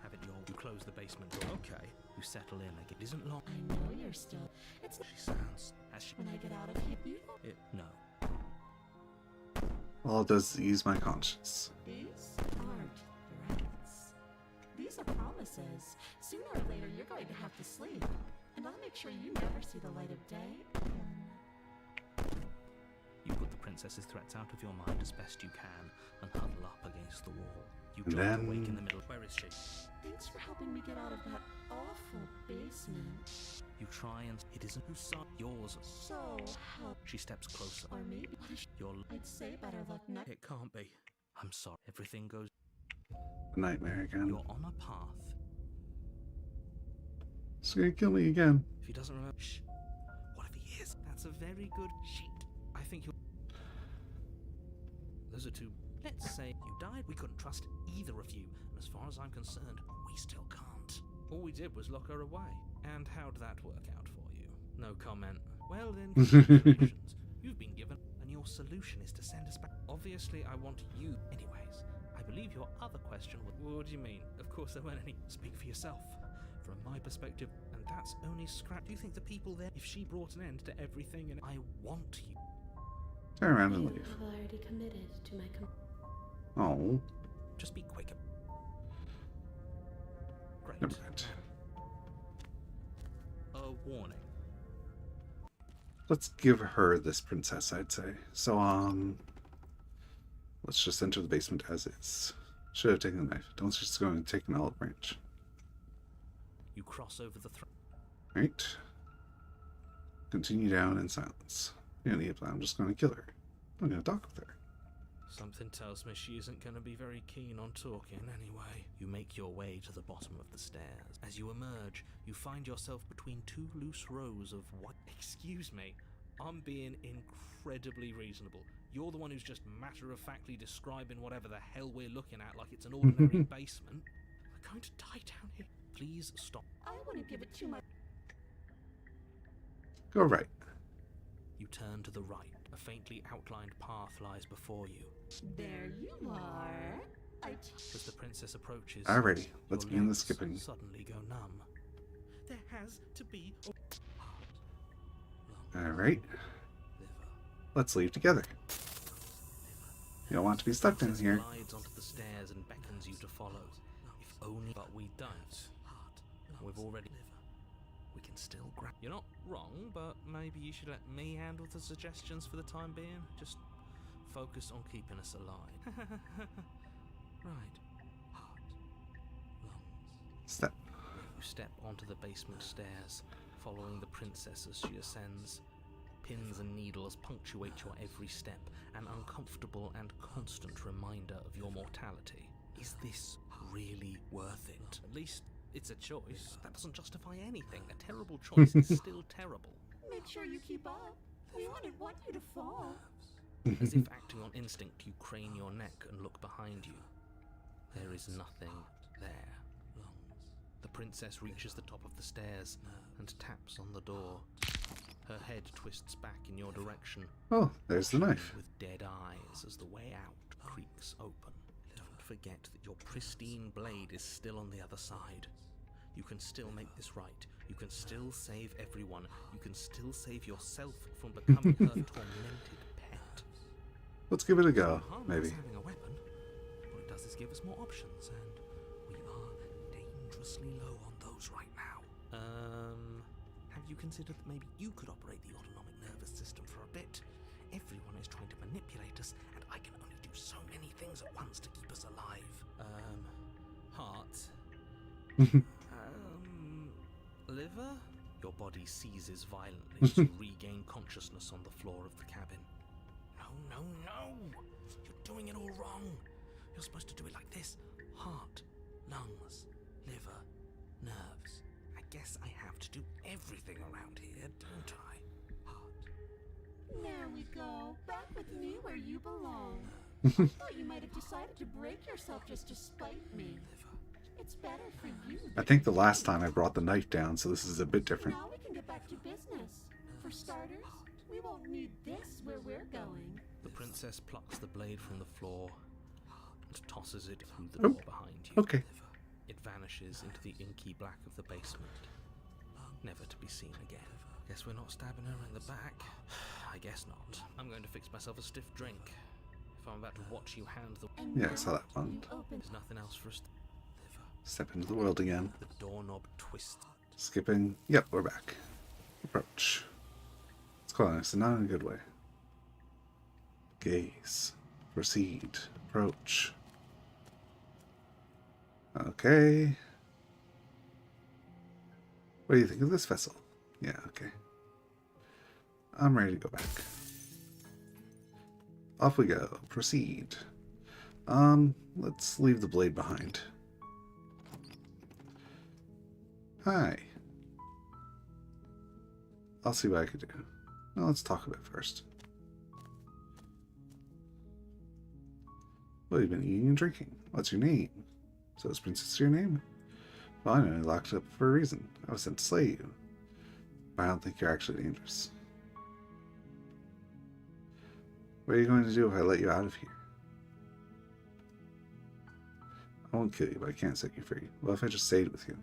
Have it your. You close the basement door. Okay. You settle in again. It isn't long. I know you're still. It's She sounds. Has she? when I get out of here. You No. All it does is ease my conscience. These aren't threats. These are promises. Sooner or later, you're going to have to sleep. And I'll make sure you never see the light of day again. You put the princess's threats out of your mind as best you can and huddle up against the wall. You And drop then- awake in the middle. Where is she? Thanks for helping me get out of that awful basement. You try and. It isn't whose side. Yours. So help. She steps closer. Or maybe You're. I'd say better luck next. It can't be. I'm sorry. Everything goes. A nightmare again. You're on a path. It's gonna kill me again. If he doesn't remember. Shh. What if he is? That's a very good sheet. I think you're. Those are two. Let's say you died. We couldn't trust either of you. And as far as I'm concerned, we still can't. All we did was lock her away. And how'd that work out for you? No comment. Well then, congratulations. You've been given. And your solution is to send us back. Obviously, I want you. Anyways, I believe your other question was. What do you mean? Of course there weren't any. Speak for yourself. From my perspective, and that's only scrap. Do you think the people there, if she brought an end to everything, and I want you. Turn around and You leave. have already committed to my Oh, Just be quick. Great. never mind. A warning. Let's give her this princess, I'd say. So, let's just enter the basement as is. Should have taken the knife. Don't just go and take an olive branch. You cross over the Right? Continue down in silence. You don't need a plan. I'm just going to kill her. I'm going to talk with her. Something tells me she isn't going to be very keen on talking anyway. You make your way to the bottom of the stairs. As you emerge, you find yourself between two loose rows of what? Excuse me, I'm being incredibly reasonable. You're the one who's just matter-of-factly describing whatever the hell we're looking at like it's an ordinary basement. We're going to die down here. Please stop. I wouldn't give it too much. Go right. You turn to the right. A faintly outlined path lies before you. There you are. As the princess approaches, Alrighty, let's your begin the legs skipping. suddenly go numb. There has to be a heart, lung, Alright, liver. let's leave together. You don't want to be stuck in Princess here. glides onto the stairs and beckons you to follow. If only, but we don't. We've already. We can still grab. You're not wrong, but maybe you should let me handle the suggestions for the time being. Just focus on keeping us alive. Right. Heart. Lungs. Step. You step onto the basement stairs, following the princess as she ascends. Pins and needles punctuate your every step, an uncomfortable and constant reminder of your mortality. Is this really worth it? At least it's a choice. That doesn't justify anything. A terrible choice is still terrible. Make sure you keep up. We wouldn't want you to fall. As if acting on instinct, you crane your neck and look behind you. There is nothing there. The princess reaches the top of the stairs and taps on the door. Her head twists back in your direction, Oh, there's the knife. with dead eyes as the way out creaks open. Don't forget that your pristine blade is still on the other side. You can still make this right. You can still save everyone. You can still save yourself from becoming her tormented pet. Let's give it a go, Harm us maybe. having a weapon. What it does is give us more options, and we are dangerously low on those right now. Have you considered that maybe you could operate the autonomic nervous system for a bit? Everyone is trying to manipulate us, and I can only do so many things at once to keep us alive. Heart. Liver? Your body seizes violently as you regain consciousness on the floor of the cabin. No. You're doing it all wrong. You're supposed to do it like this. Heart, lungs, liver, nerves. I guess I have to do everything around here, don't I? Heart. There we go. Back with me where you belong. I thought you might have decided to break yourself just to spite me. It's better for you. I think the last time I brought the knife down, so this is a bit different. Now we can get back to business. For starters, we won't need this where we're going. The princess plucks the blade from the floor and tosses it through the Oh, door behind you. okay. It vanishes into the inky black of the basement, never to be seen again. Guess we're not stabbing her in the back. I guess not. I'm going to fix myself a stiff drink. If I'm about to watch you hand the... And Yeah, I now saw that you one. open. There's nothing else for us to... Step into the world again. The doorknob twists. Skipping. Yep, we're back. Approach. It's close, and not in a good way. Gaze. Proceed. Approach. Okay. What do you think of this vessel? Yeah, okay. I'm ready to go back. Off we go. Proceed. Let's leave the blade behind. Hi. I'll see what I can do. Well, let's talk about it first. Well, you've been eating and drinking. What's your name? So is Princess your name? Well, I know you're locked up for a reason. I was sent to slay you. But I don't think you're actually dangerous. What are you going to do if I let you out of here? I won't kill you, but I can't set you free. What if I just stayed with you?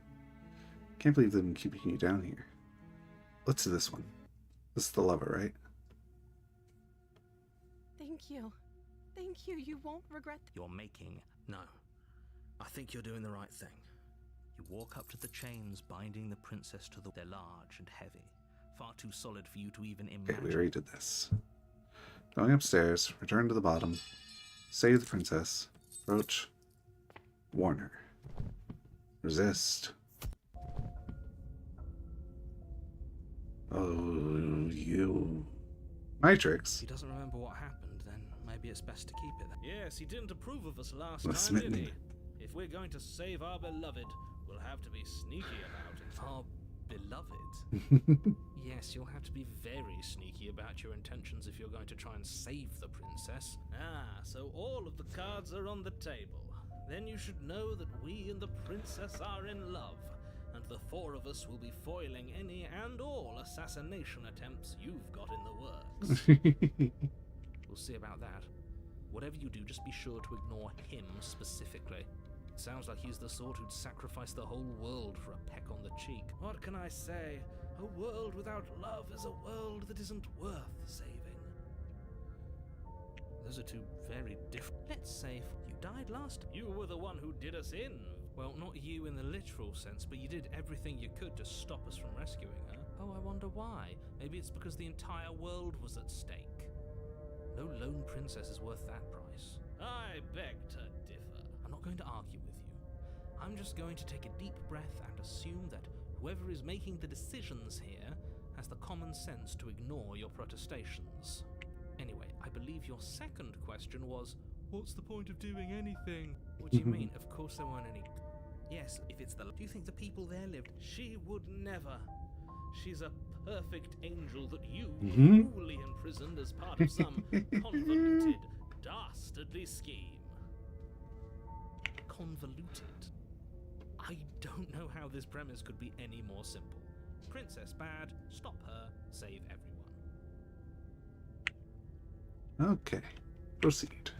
Can't believe they've been keeping you down here. Let's do this one. This is the lover, right? Thank you. Thank you. You won't regret. You're making... No. I think you're doing the right thing. You walk up to the chains binding the princess to the... They're large and heavy. Far too solid for you to even imagine. Okay, we already did this. Going upstairs, return to the bottom, save the princess, approach, warn her. Resist. Oh, you... Matrix. If he doesn't remember what happened, then maybe it's best to keep it there. Yes, he didn't approve of us last Was time, did smitten. he? If we're going to save our beloved, we'll have to be sneaky about it. Our beloved? Yes, you'll have to be very sneaky about your intentions if you're going to try and save the princess. Ah, so all of the cards are on the table. Then you should know that we and the princess are in love, and the four of us will be foiling any and all assassination attempts you've got in the works. We'll see about that. Whatever you do, just be sure to ignore him specifically. It sounds like he's the sort who'd sacrifice the whole world for a peck on the cheek. What can I say? A world without love is a world that isn't worth saving. Those are two very different... Let's say you died last... You were the one who did us in. Well, not you in the literal sense, but you did everything you could to stop us from rescuing her. Oh, I wonder why. Maybe it's because the entire world was at stake. No lone princess is worth that price. I beg to differ. I'm not going to argue with you. I'm just going to take a deep breath and assume that whoever is making the decisions here has the common sense to ignore your protestations. Anyway, I believe your second question was, what's the point of doing anything? What do you mean? Of course there weren't any... Yes, if it's the... Do you think the people there lived... She would never. She's a perfect angel that you Mhm. cruelly imprisoned as part of some convoluted, dastardly scheme. Convoluted? I don't know how this premise could be any more simple. Princess bad, stop her, save everyone. Okay. Proceed.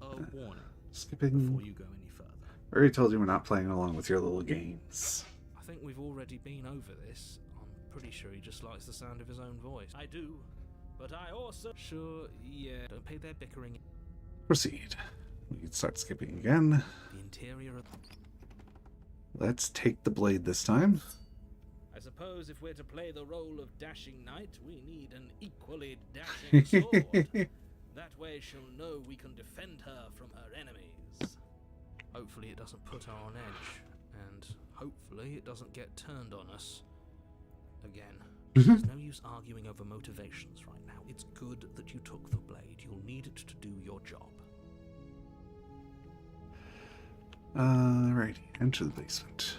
A warning Skipping. before you go any further. I already told you we're not playing along with your little games. I think we've already been over this. I'm pretty sure he just likes the sound of his own voice. I do, but I also... Sure, yeah, don't pay their bickering. Proceed. We can start skipping again. The interior of... Let's take the blade this time. I suppose if we're to play the role of dashing knight, we need an equally dashing sword. That way she'll know we can defend her from her enemies. Hopefully it doesn't put her on edge, and hopefully it doesn't get turned on us again. There's no use arguing over motivations right now. It's good that you took the blade. You'll need it to do your job. Alrighty, enter the basement.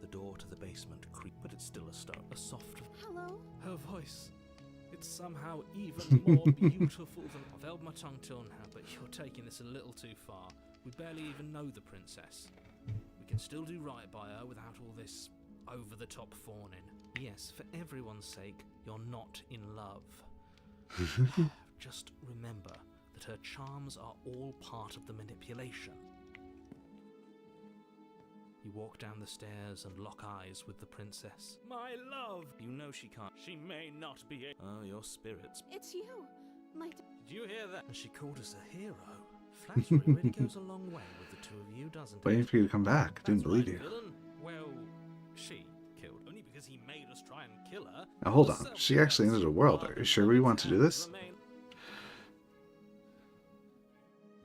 The door to the basement creaked, but it's still a soft... Hello? Her voice. It's somehow even more beautiful than... I've held my tongue till now, but you're taking this a little too far. We barely even know the princess. We can still do right by her without all this over-the-top fawning. Yes, for everyone's sake, you're not in love. Just remember that her charms are all part of the manipulation. You walk down the stairs and lock eyes with the princess. My love! You know she can't. She may not be a... Oh, your spirits. It's you. Did you hear that? And she called us a hero. Flattery really goes a long way with the two of you, doesn't it? Waiting for you to come back. Didn't That's believe right, you. villain. Well, she killed. Only because he made us try and kill her. Now hold on. She actually entered a world. Are you sure we want to do this?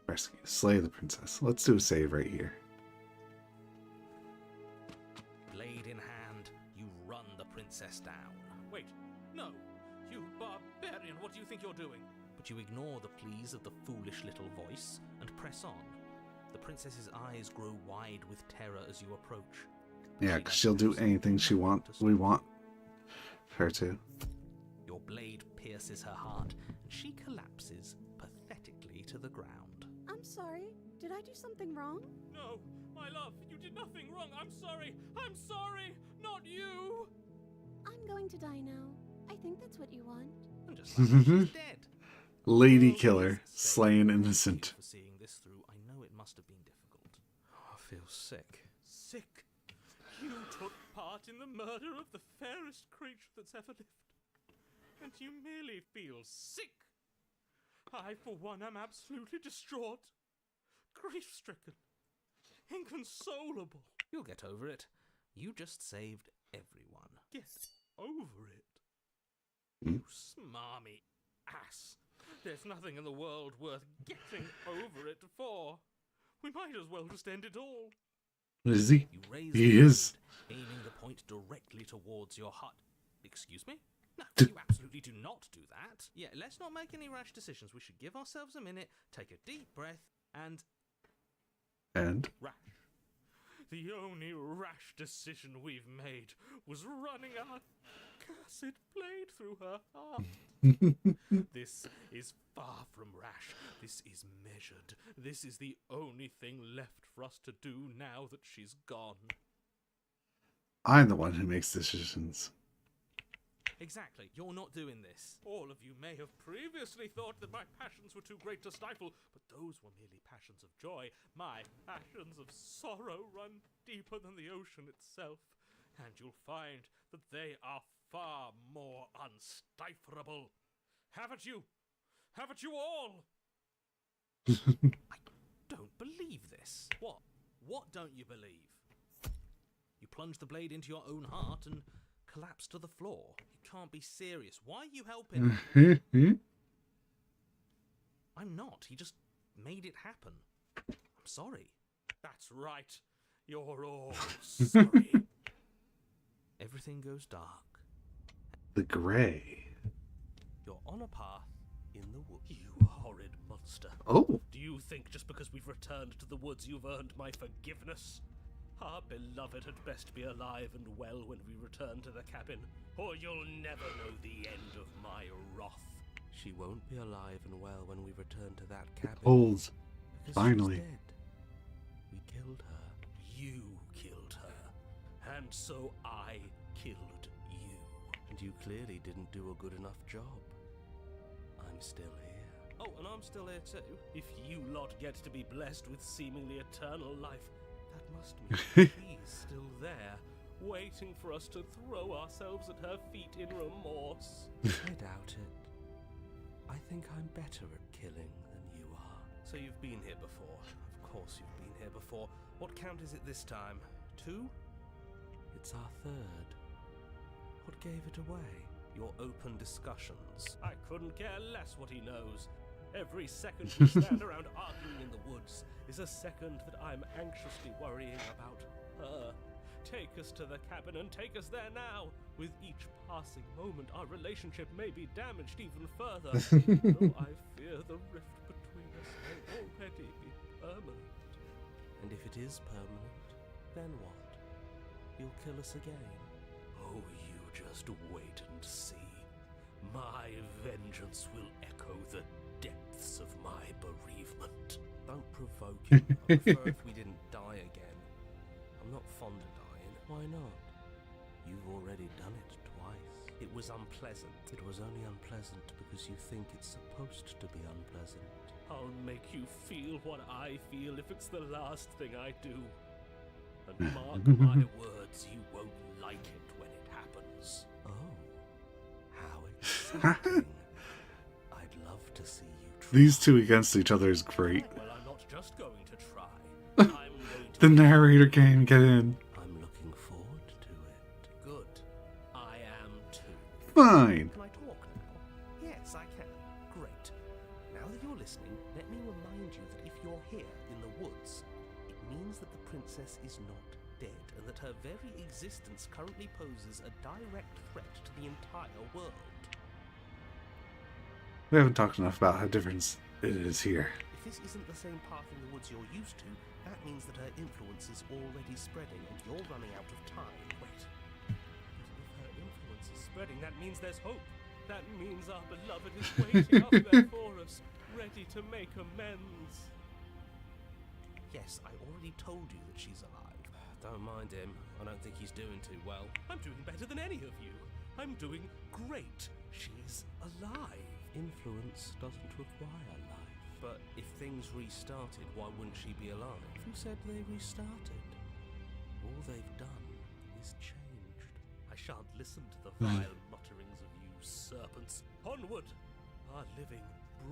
Rescue. Slay the princess. Let's do a save right here. Blade in hand, you run the princess down. Wait, no! You barbarian, what do you think you're doing? But you ignore the pleas of the foolish little voice and press on. The princess's eyes grow wide with terror as you approach. Yeah, because she'll do anything we want her to. Your blade pierces her heart, and she collapses pathetically to the ground. I'm sorry. Did I do something wrong? No, my love, you did nothing wrong. I'm sorry, not you. I'm going to die now. I think that's what you want. And just like she's dead. Lady killer, slain innocent. For seeing this through, I know it must have been difficult. Oh, I feel sick. Sick? You took part in the murder of the fairest creature that's ever lived. And you merely feel sick. I, for one, am absolutely distraught. Grief-stricken. Inconsolable. You'll get over it. You just saved everyone. Get over it? You smarmy ass. There's nothing in the world worth getting over it for. We might as well just end it all. Is he? You raise He the is. blade, aiming the point directly towards your heart. Excuse me? No, you absolutely do not do that. Yeah, let's not make any rash decisions. We should give ourselves a minute, take a deep breath, and... Rash. The only rash decision we've made was running our cursed blade through her heart. This is far from rash. This is measured. This is the only thing left for us to do now that she's gone. I'm the one who makes decisions. Exactly, you're not doing this. All of you may have previously thought that my passions were too great to stifle, but those were merely passions of joy. My passions of sorrow run deeper than the ocean itself, and you'll find that they are far more unstiflable. Haven't you? Haven't you all? I don't believe this. What? What don't you believe? You plunge the blade into your own heart and collapse to the floor. You can't be serious. Why are you helping? I'm not. He just made it happen. I'm sorry. That's right. You're all sorry. Everything goes dark. The grey. You're on a path in the woods. You horrid monster. Oh. Do you think just because we've returned to the woods you've earned my forgiveness? Our beloved had best be alive and well when we return to the cabin, or you'll never know the end of my wrath. She won't be alive and well when we return to that cabin. Holes. Because Finally. she's dead. We killed her. You killed And so I killed you. And you clearly didn't do a good enough job. I'm still here. Oh, and I'm still here too. If you lot get to be blessed with seemingly eternal life, that must mean she's still there, waiting for us to throw ourselves at her feet in remorse. I doubt it. I think I'm better at killing than you are. So you've been here before. Of course you've been here before. What count is it this time? 2? It's our 3rd. What gave it away? Your open discussions. I couldn't care less what he knows. Every second we stand around arguing in the woods is a second that I'm anxiously worrying about her. Take us to the cabin and take us there now. With each passing moment, our relationship may be damaged even further. Though I fear the rift between us may already be permanent. And if it is permanent, then what? You'll kill us again? Oh, you just wait and see. My vengeance will echo the depths of my bereavement. Don't provoke him. I'd prefer if we didn't die again. I'm not fond of dying. Why not? You've already done it twice. It was unpleasant. It was only unpleasant because you think it's supposed to be unpleasant. I'll make you feel what I feel if it's the last thing I do. And mark my words, you won't like it when it happens. Oh, how exciting. I'd love to see you try. These two against each other is great. Well, I'm not just going to try. I'm going to... The narrator can't even get in. I'm looking forward to it. Good. I am too. Fine. Can I talk now? Yes, I can. Great. Now that you're listening, let me remind you that if you're here in the woods, it means that the princess is not dead, and that her very existence currently poses a direct threat to the entire world. We haven't talked enough about how different it is here. If this isn't the same path in the woods you're used to, that means that her influence is already spreading and you're running out of time. Wait. If her influence is spreading, that means there's hope. That means our beloved is waiting up there for us, ready to make amends. Yes, I already told you that she's alive. Don't mind him. I don't think he's doing too well. I'm doing better than any of you. I'm doing great. She's alive. Influence doesn't require life. But if things restarted, why wouldn't she be alive? Who said they restarted? All they've done is changed. I shan't listen to the vile mutterings of you serpents. Onward! Our living,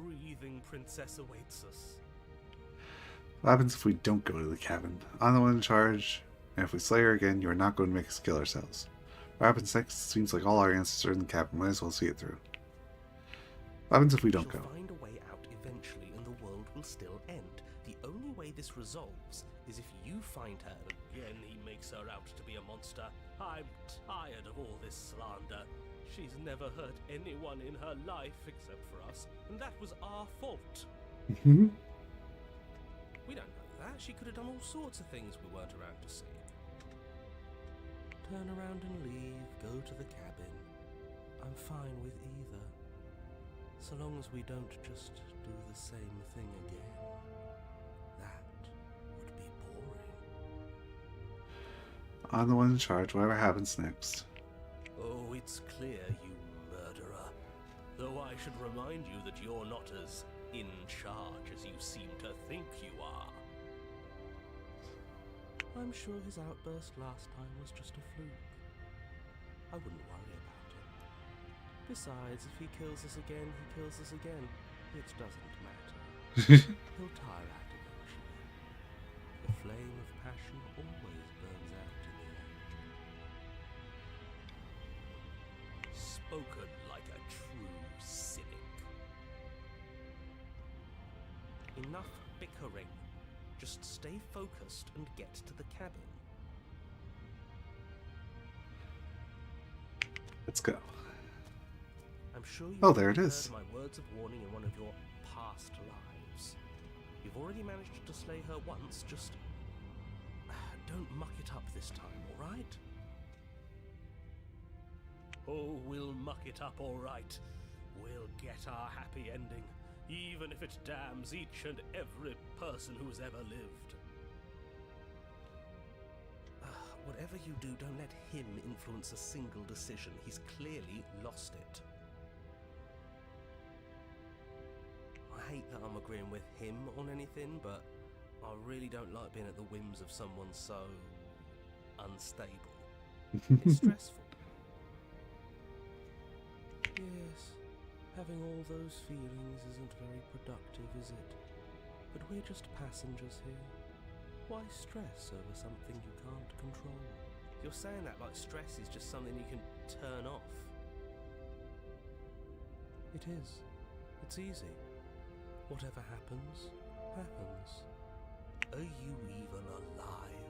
breathing princess awaits us. What happens if we don't go to the cabin? I'm the one in charge, and if we slay her again, you are not going to make us kill ourselves. What happens next? Seems like all our answers are in the cabin. Might as well see it through. What happens if we don't go? She'll find a way out eventually, and the world will still end. The only way this resolves is if you find her. Again, he makes her out to be a monster. I'm tired of all this slander. She's never hurt anyone in her life except for us, and that was our fault. Mm-hmm. We don't know that. She could have done all sorts of things we weren't around to see. Turn around and leave, go to the cabin. I'm fine with either. So long as we don't just do the same thing again. That would be boring. I'm the one in charge, whatever happens next. Oh, it's clear, you murderer. Though I should remind you that you're not as in charge as you seem to think you are. I'm sure his outburst last time was just a fluke. I wouldn't worry about it. Besides, if he kills us again, he kills us again. It doesn't matter. He'll tire out eventually. The flame of passion always burns out in the end. Spoken like a true cynic. Enough bickering. Just stay focused and get to the cabin. Let's go. I'm sure you Oh, there it heard is. my words of warning in one of your past lives. You've already managed to slay her once, just don't muck it up this time, alright? Oh, we'll muck it up alright. We'll get our happy ending, even if it damns each and every person who's ever lived. Whatever you do, don't let him influence a single decision. He's clearly lost it. I hate that I'm agreeing with him on anything, but I really don't like being at the whims of someone so unstable. It's stressful. Yes, having all those feelings isn't very productive, is it? But we're just passengers here. Why stress over something you can't control? You're saying that like stress is just something you can turn off. It is. It's easy. Whatever happens, happens. Are you even alive?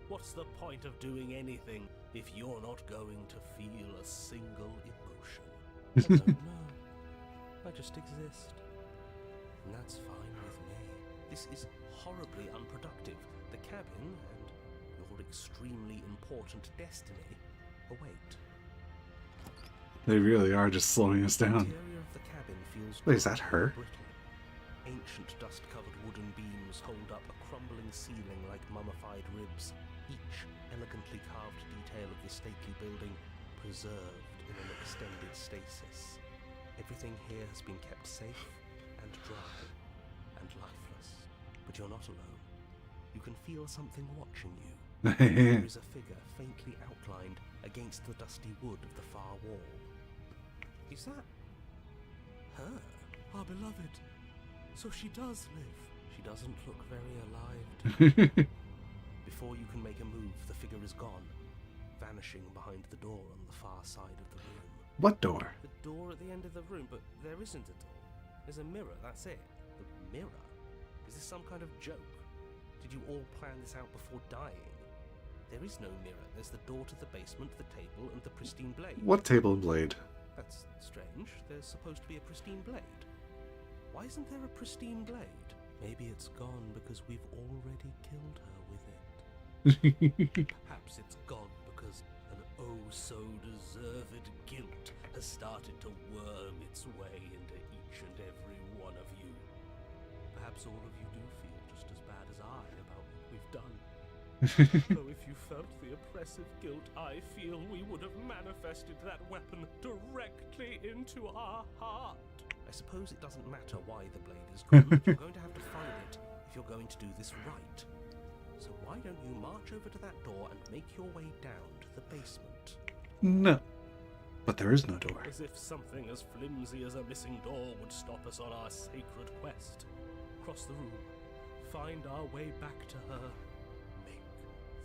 What's the point of doing anything if you're not going to feel a single emotion? I don't know. I just exist. And that's fine with me. This is horribly unproductive. The cabin and your extremely important destiny await. They really are just slowing us The down. interior of the cabin feels Wait, is that dry her? and brittle. Ancient dust-covered wooden beams hold up a crumbling ceiling like mummified ribs, each elegantly carved detail of the stately building preserved in an extended stasis. Everything here has been kept safe and dry and lifeless. But you're not alone. You can feel something watching you. There is a figure faintly outlined against the dusty wood of the far wall. Is that her? Our beloved. So she does live. She doesn't look very alive to me. Before you can make a move, the figure is gone, vanishing behind the door on the far side of the room. What door? The door at the end of the room, but there isn't a door. There's a mirror, that's it. The mirror? Is this some kind of joke? Did you all plan this out before dying? There is no mirror. There's the door to the basement, the table, and the pristine blade. What table and blade? That's strange. There's supposed to be a pristine blade. Why isn't there a pristine blade? Maybe it's gone because we've already killed her with it. Perhaps it's gone because an oh-so-deserved guilt has started to worm its way into each and every one of you. Perhaps all of you do feel just as bad as I about what we've done. Though if you felt the oppressive guilt I feel, we would have manifested that weapon directly into our heart. I suppose it doesn't matter why the blade is gone, but you're going to have to find it if you're going to do this right. So why don't you march over to that door and make your way down to the basement? No. But there is no door. As if something as flimsy as a missing door would stop us on our sacred quest. Cross the room, find our way back to her, make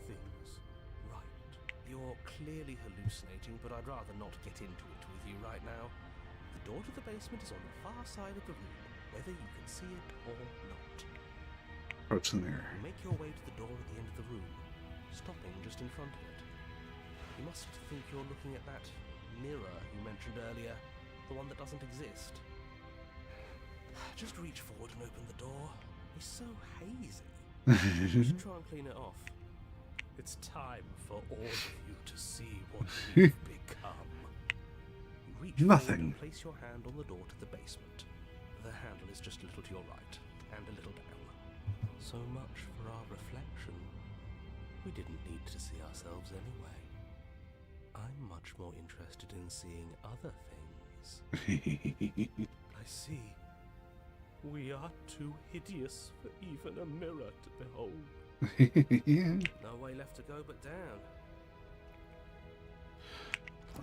things right. You're clearly hallucinating, but I'd rather not get into it with you right now. The door to the basement is on the far side of the room, whether you can see it or not. Approach the mirror. You make your way to the door at the end of the room, stopping just in front of it. You must think you're looking at that mirror you mentioned earlier, the one that doesn't exist. Just reach forward and open the door. It's so hazy. You should try and clean it off. It's time for all of you to see what we've become. You reach forward and place your hand on the door to the basement. The handle is just a little to your right, and a little down. So much for our reflection. We didn't need to see ourselves anyway. I'm much more interested in seeing other things. I see. We are too hideous for even a mirror to behold. No way left to go but down.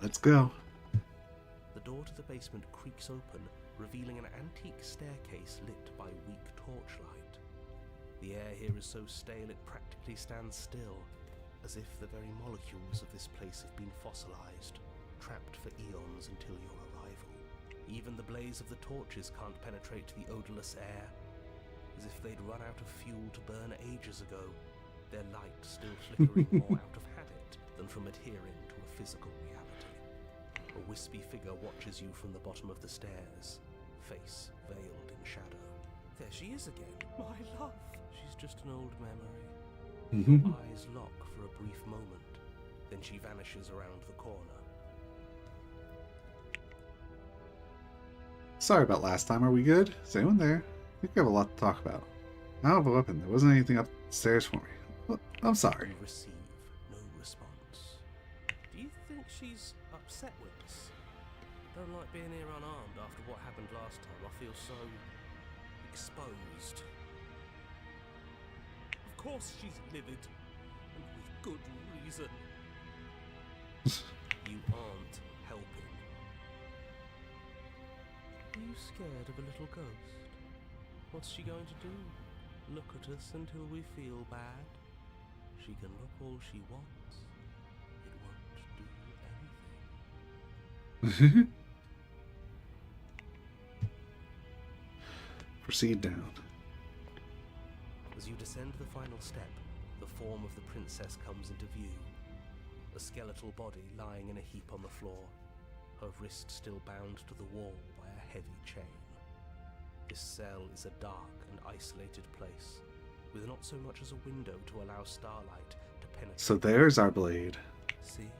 Let's go. The door to the basement creaks open, revealing an antique staircase lit by weak torchlight. The air here is so stale it practically stands still, as if the very molecules of this place have been fossilized, trapped for eons until your arrival. Even the blaze of the torches can't penetrate the odorless air, as if they'd run out of fuel to burn ages ago, their light still flickering more out of habit than from adhering to a physical reality. A wispy figure watches you from the bottom of the stairs, face veiled in shadow. There she is again, my love! She's just an old memory. Your eyes lock for a brief moment, then she vanishes around the corner. Sorry about last time. Are we good? Is anyone there? I think we have a lot to talk about. I don't have a weapon. There wasn't anything upstairs for me. Well, I'm sorry. You receive no she's upset with us. Don't like being here unarmed after what happened last time. I feel so exposed. Of course she's livid, and with good reason. You aren't helping. Are you scared of a little ghost? What's she going to do? Look at us until we feel bad? She can look all she wants. It won't do anything. Proceed down. As you descend the final step, the form of the princess comes into view. A skeletal body lying in a heap on the floor, her wrist still bound to the wall by a heavy chain. This cell is a dark and isolated place, with not so much as a window to allow starlight to penetrate. So there's our blade. See?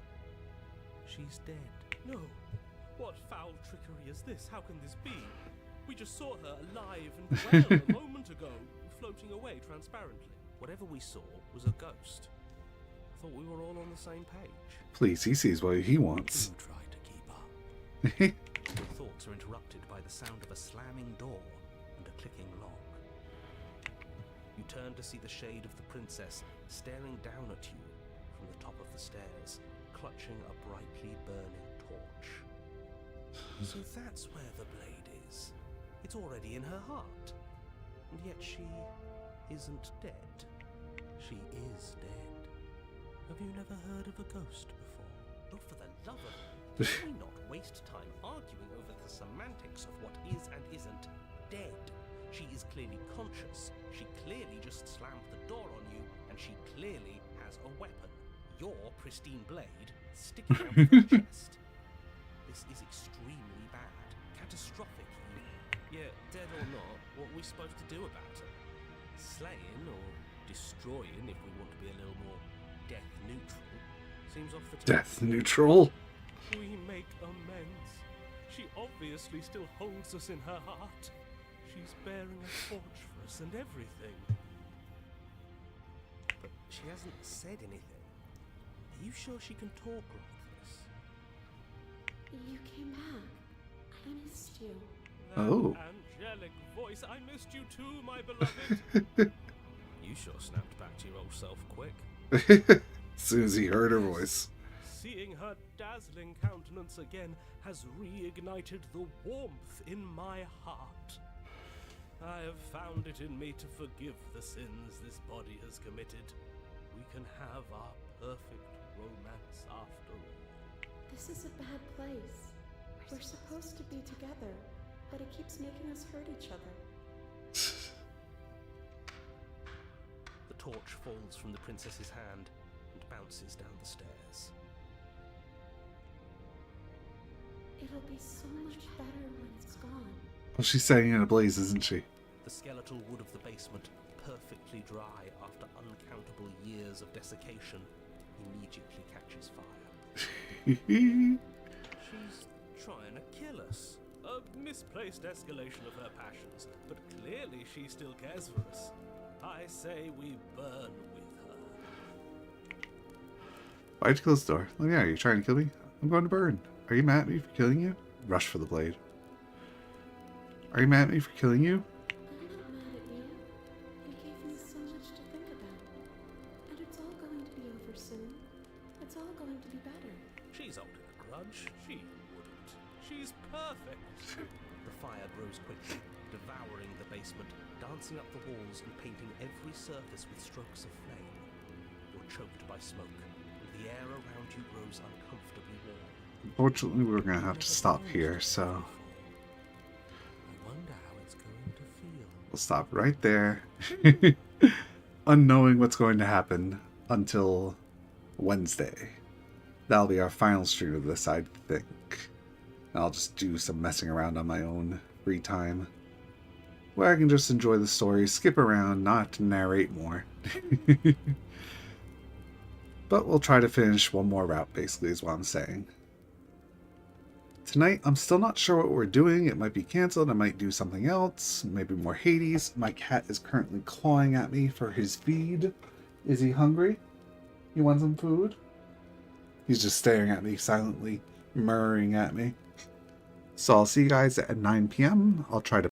She's dead. No! What foul trickery is this? How can this be? We just saw her alive and well a moment ago, floating away transparently. Whatever we saw was a ghost. I thought we were all on the same page. Please, he sees what he wants. Do try to keep up. Your thoughts are interrupted by the sound of a slamming door and a clicking lock. You turn to see the shade of the princess staring down at you from the top of the stairs, clutching a brightly burning torch. So that's where the blade is. It's already in her heart. And yet she isn't dead. She is dead. Have you never heard of a ghost before? Oh, for the love of... Can we not waste time arguing over the semantics of what is and isn't dead? She is clearly conscious. She clearly just slammed the door on you, and she clearly has a weapon. Your pristine blade sticking out of her chest. This is extremely bad. Catastrophic, even. Yeah, dead or not, what are we supposed to do about her? Slaying or destroying, if we want to be a little more death neutral, seems off the top. Death neutral? We make amends. She obviously still holds us in her heart. She's bearing a torch for us and everything. But she hasn't said anything. Are you sure she can talk like this? You came back. I missed you. That Oh. angelic voice. I missed you too, my beloved. You sure snapped back to your old self quick. As soon as he heard her voice. Seeing her dazzling countenance again has reignited the warmth in my heart. I have found it in me to forgive the sins this body has committed. We can have our perfect romance after all. This is a bad place. We're supposed to be together, but it keeps making us hurt each other. The torch falls from the princess's hand and bounces down the stairs. It'll be so much better when it's gone. Well, she's setting it ablaze, isn't she? The skeletal wood of the basement, perfectly dry after uncountable years of desiccation, immediately catches fire. She's trying to kill us. A misplaced escalation of her passions, but clearly she still cares for us. I say we burn with her. Why'd you close the door? Oh yeah, are you trying to kill me? I'm going to burn. Are you mad at me for killing you? Rush for the blade. Are you mad at me for killing you? I'm not mad at you. You gave me so much to think about. And it's all going to be over soon. It's all going to be better. She's holding a grudge. She wouldn't. She's perfect. The fire grows quickly, devouring the basement, dancing up the walls and painting every surface with strokes of flame. You're choked by smoke, and the air around you grows uncomfortably warm. Unfortunately, we're going to have to stop here, so I wonder how it's going to feel. we'll stop right there. Unknowing what's going to happen until Wednesday. That'll be our final stream of this, I think. And I'll just do some messing around on my own free time, where I can just enjoy the story, skip around, not narrate more. But we'll try to finish one more route, basically, is what I'm saying. Tonight, I'm still not sure what we're doing. It might be canceled. I might do something else. Maybe more Hades. My cat is currently clawing at me for his feed. Is he hungry? You want some food? He's just staring at me silently, murmuring at me. So I'll see you guys at 9 p.m. I'll try to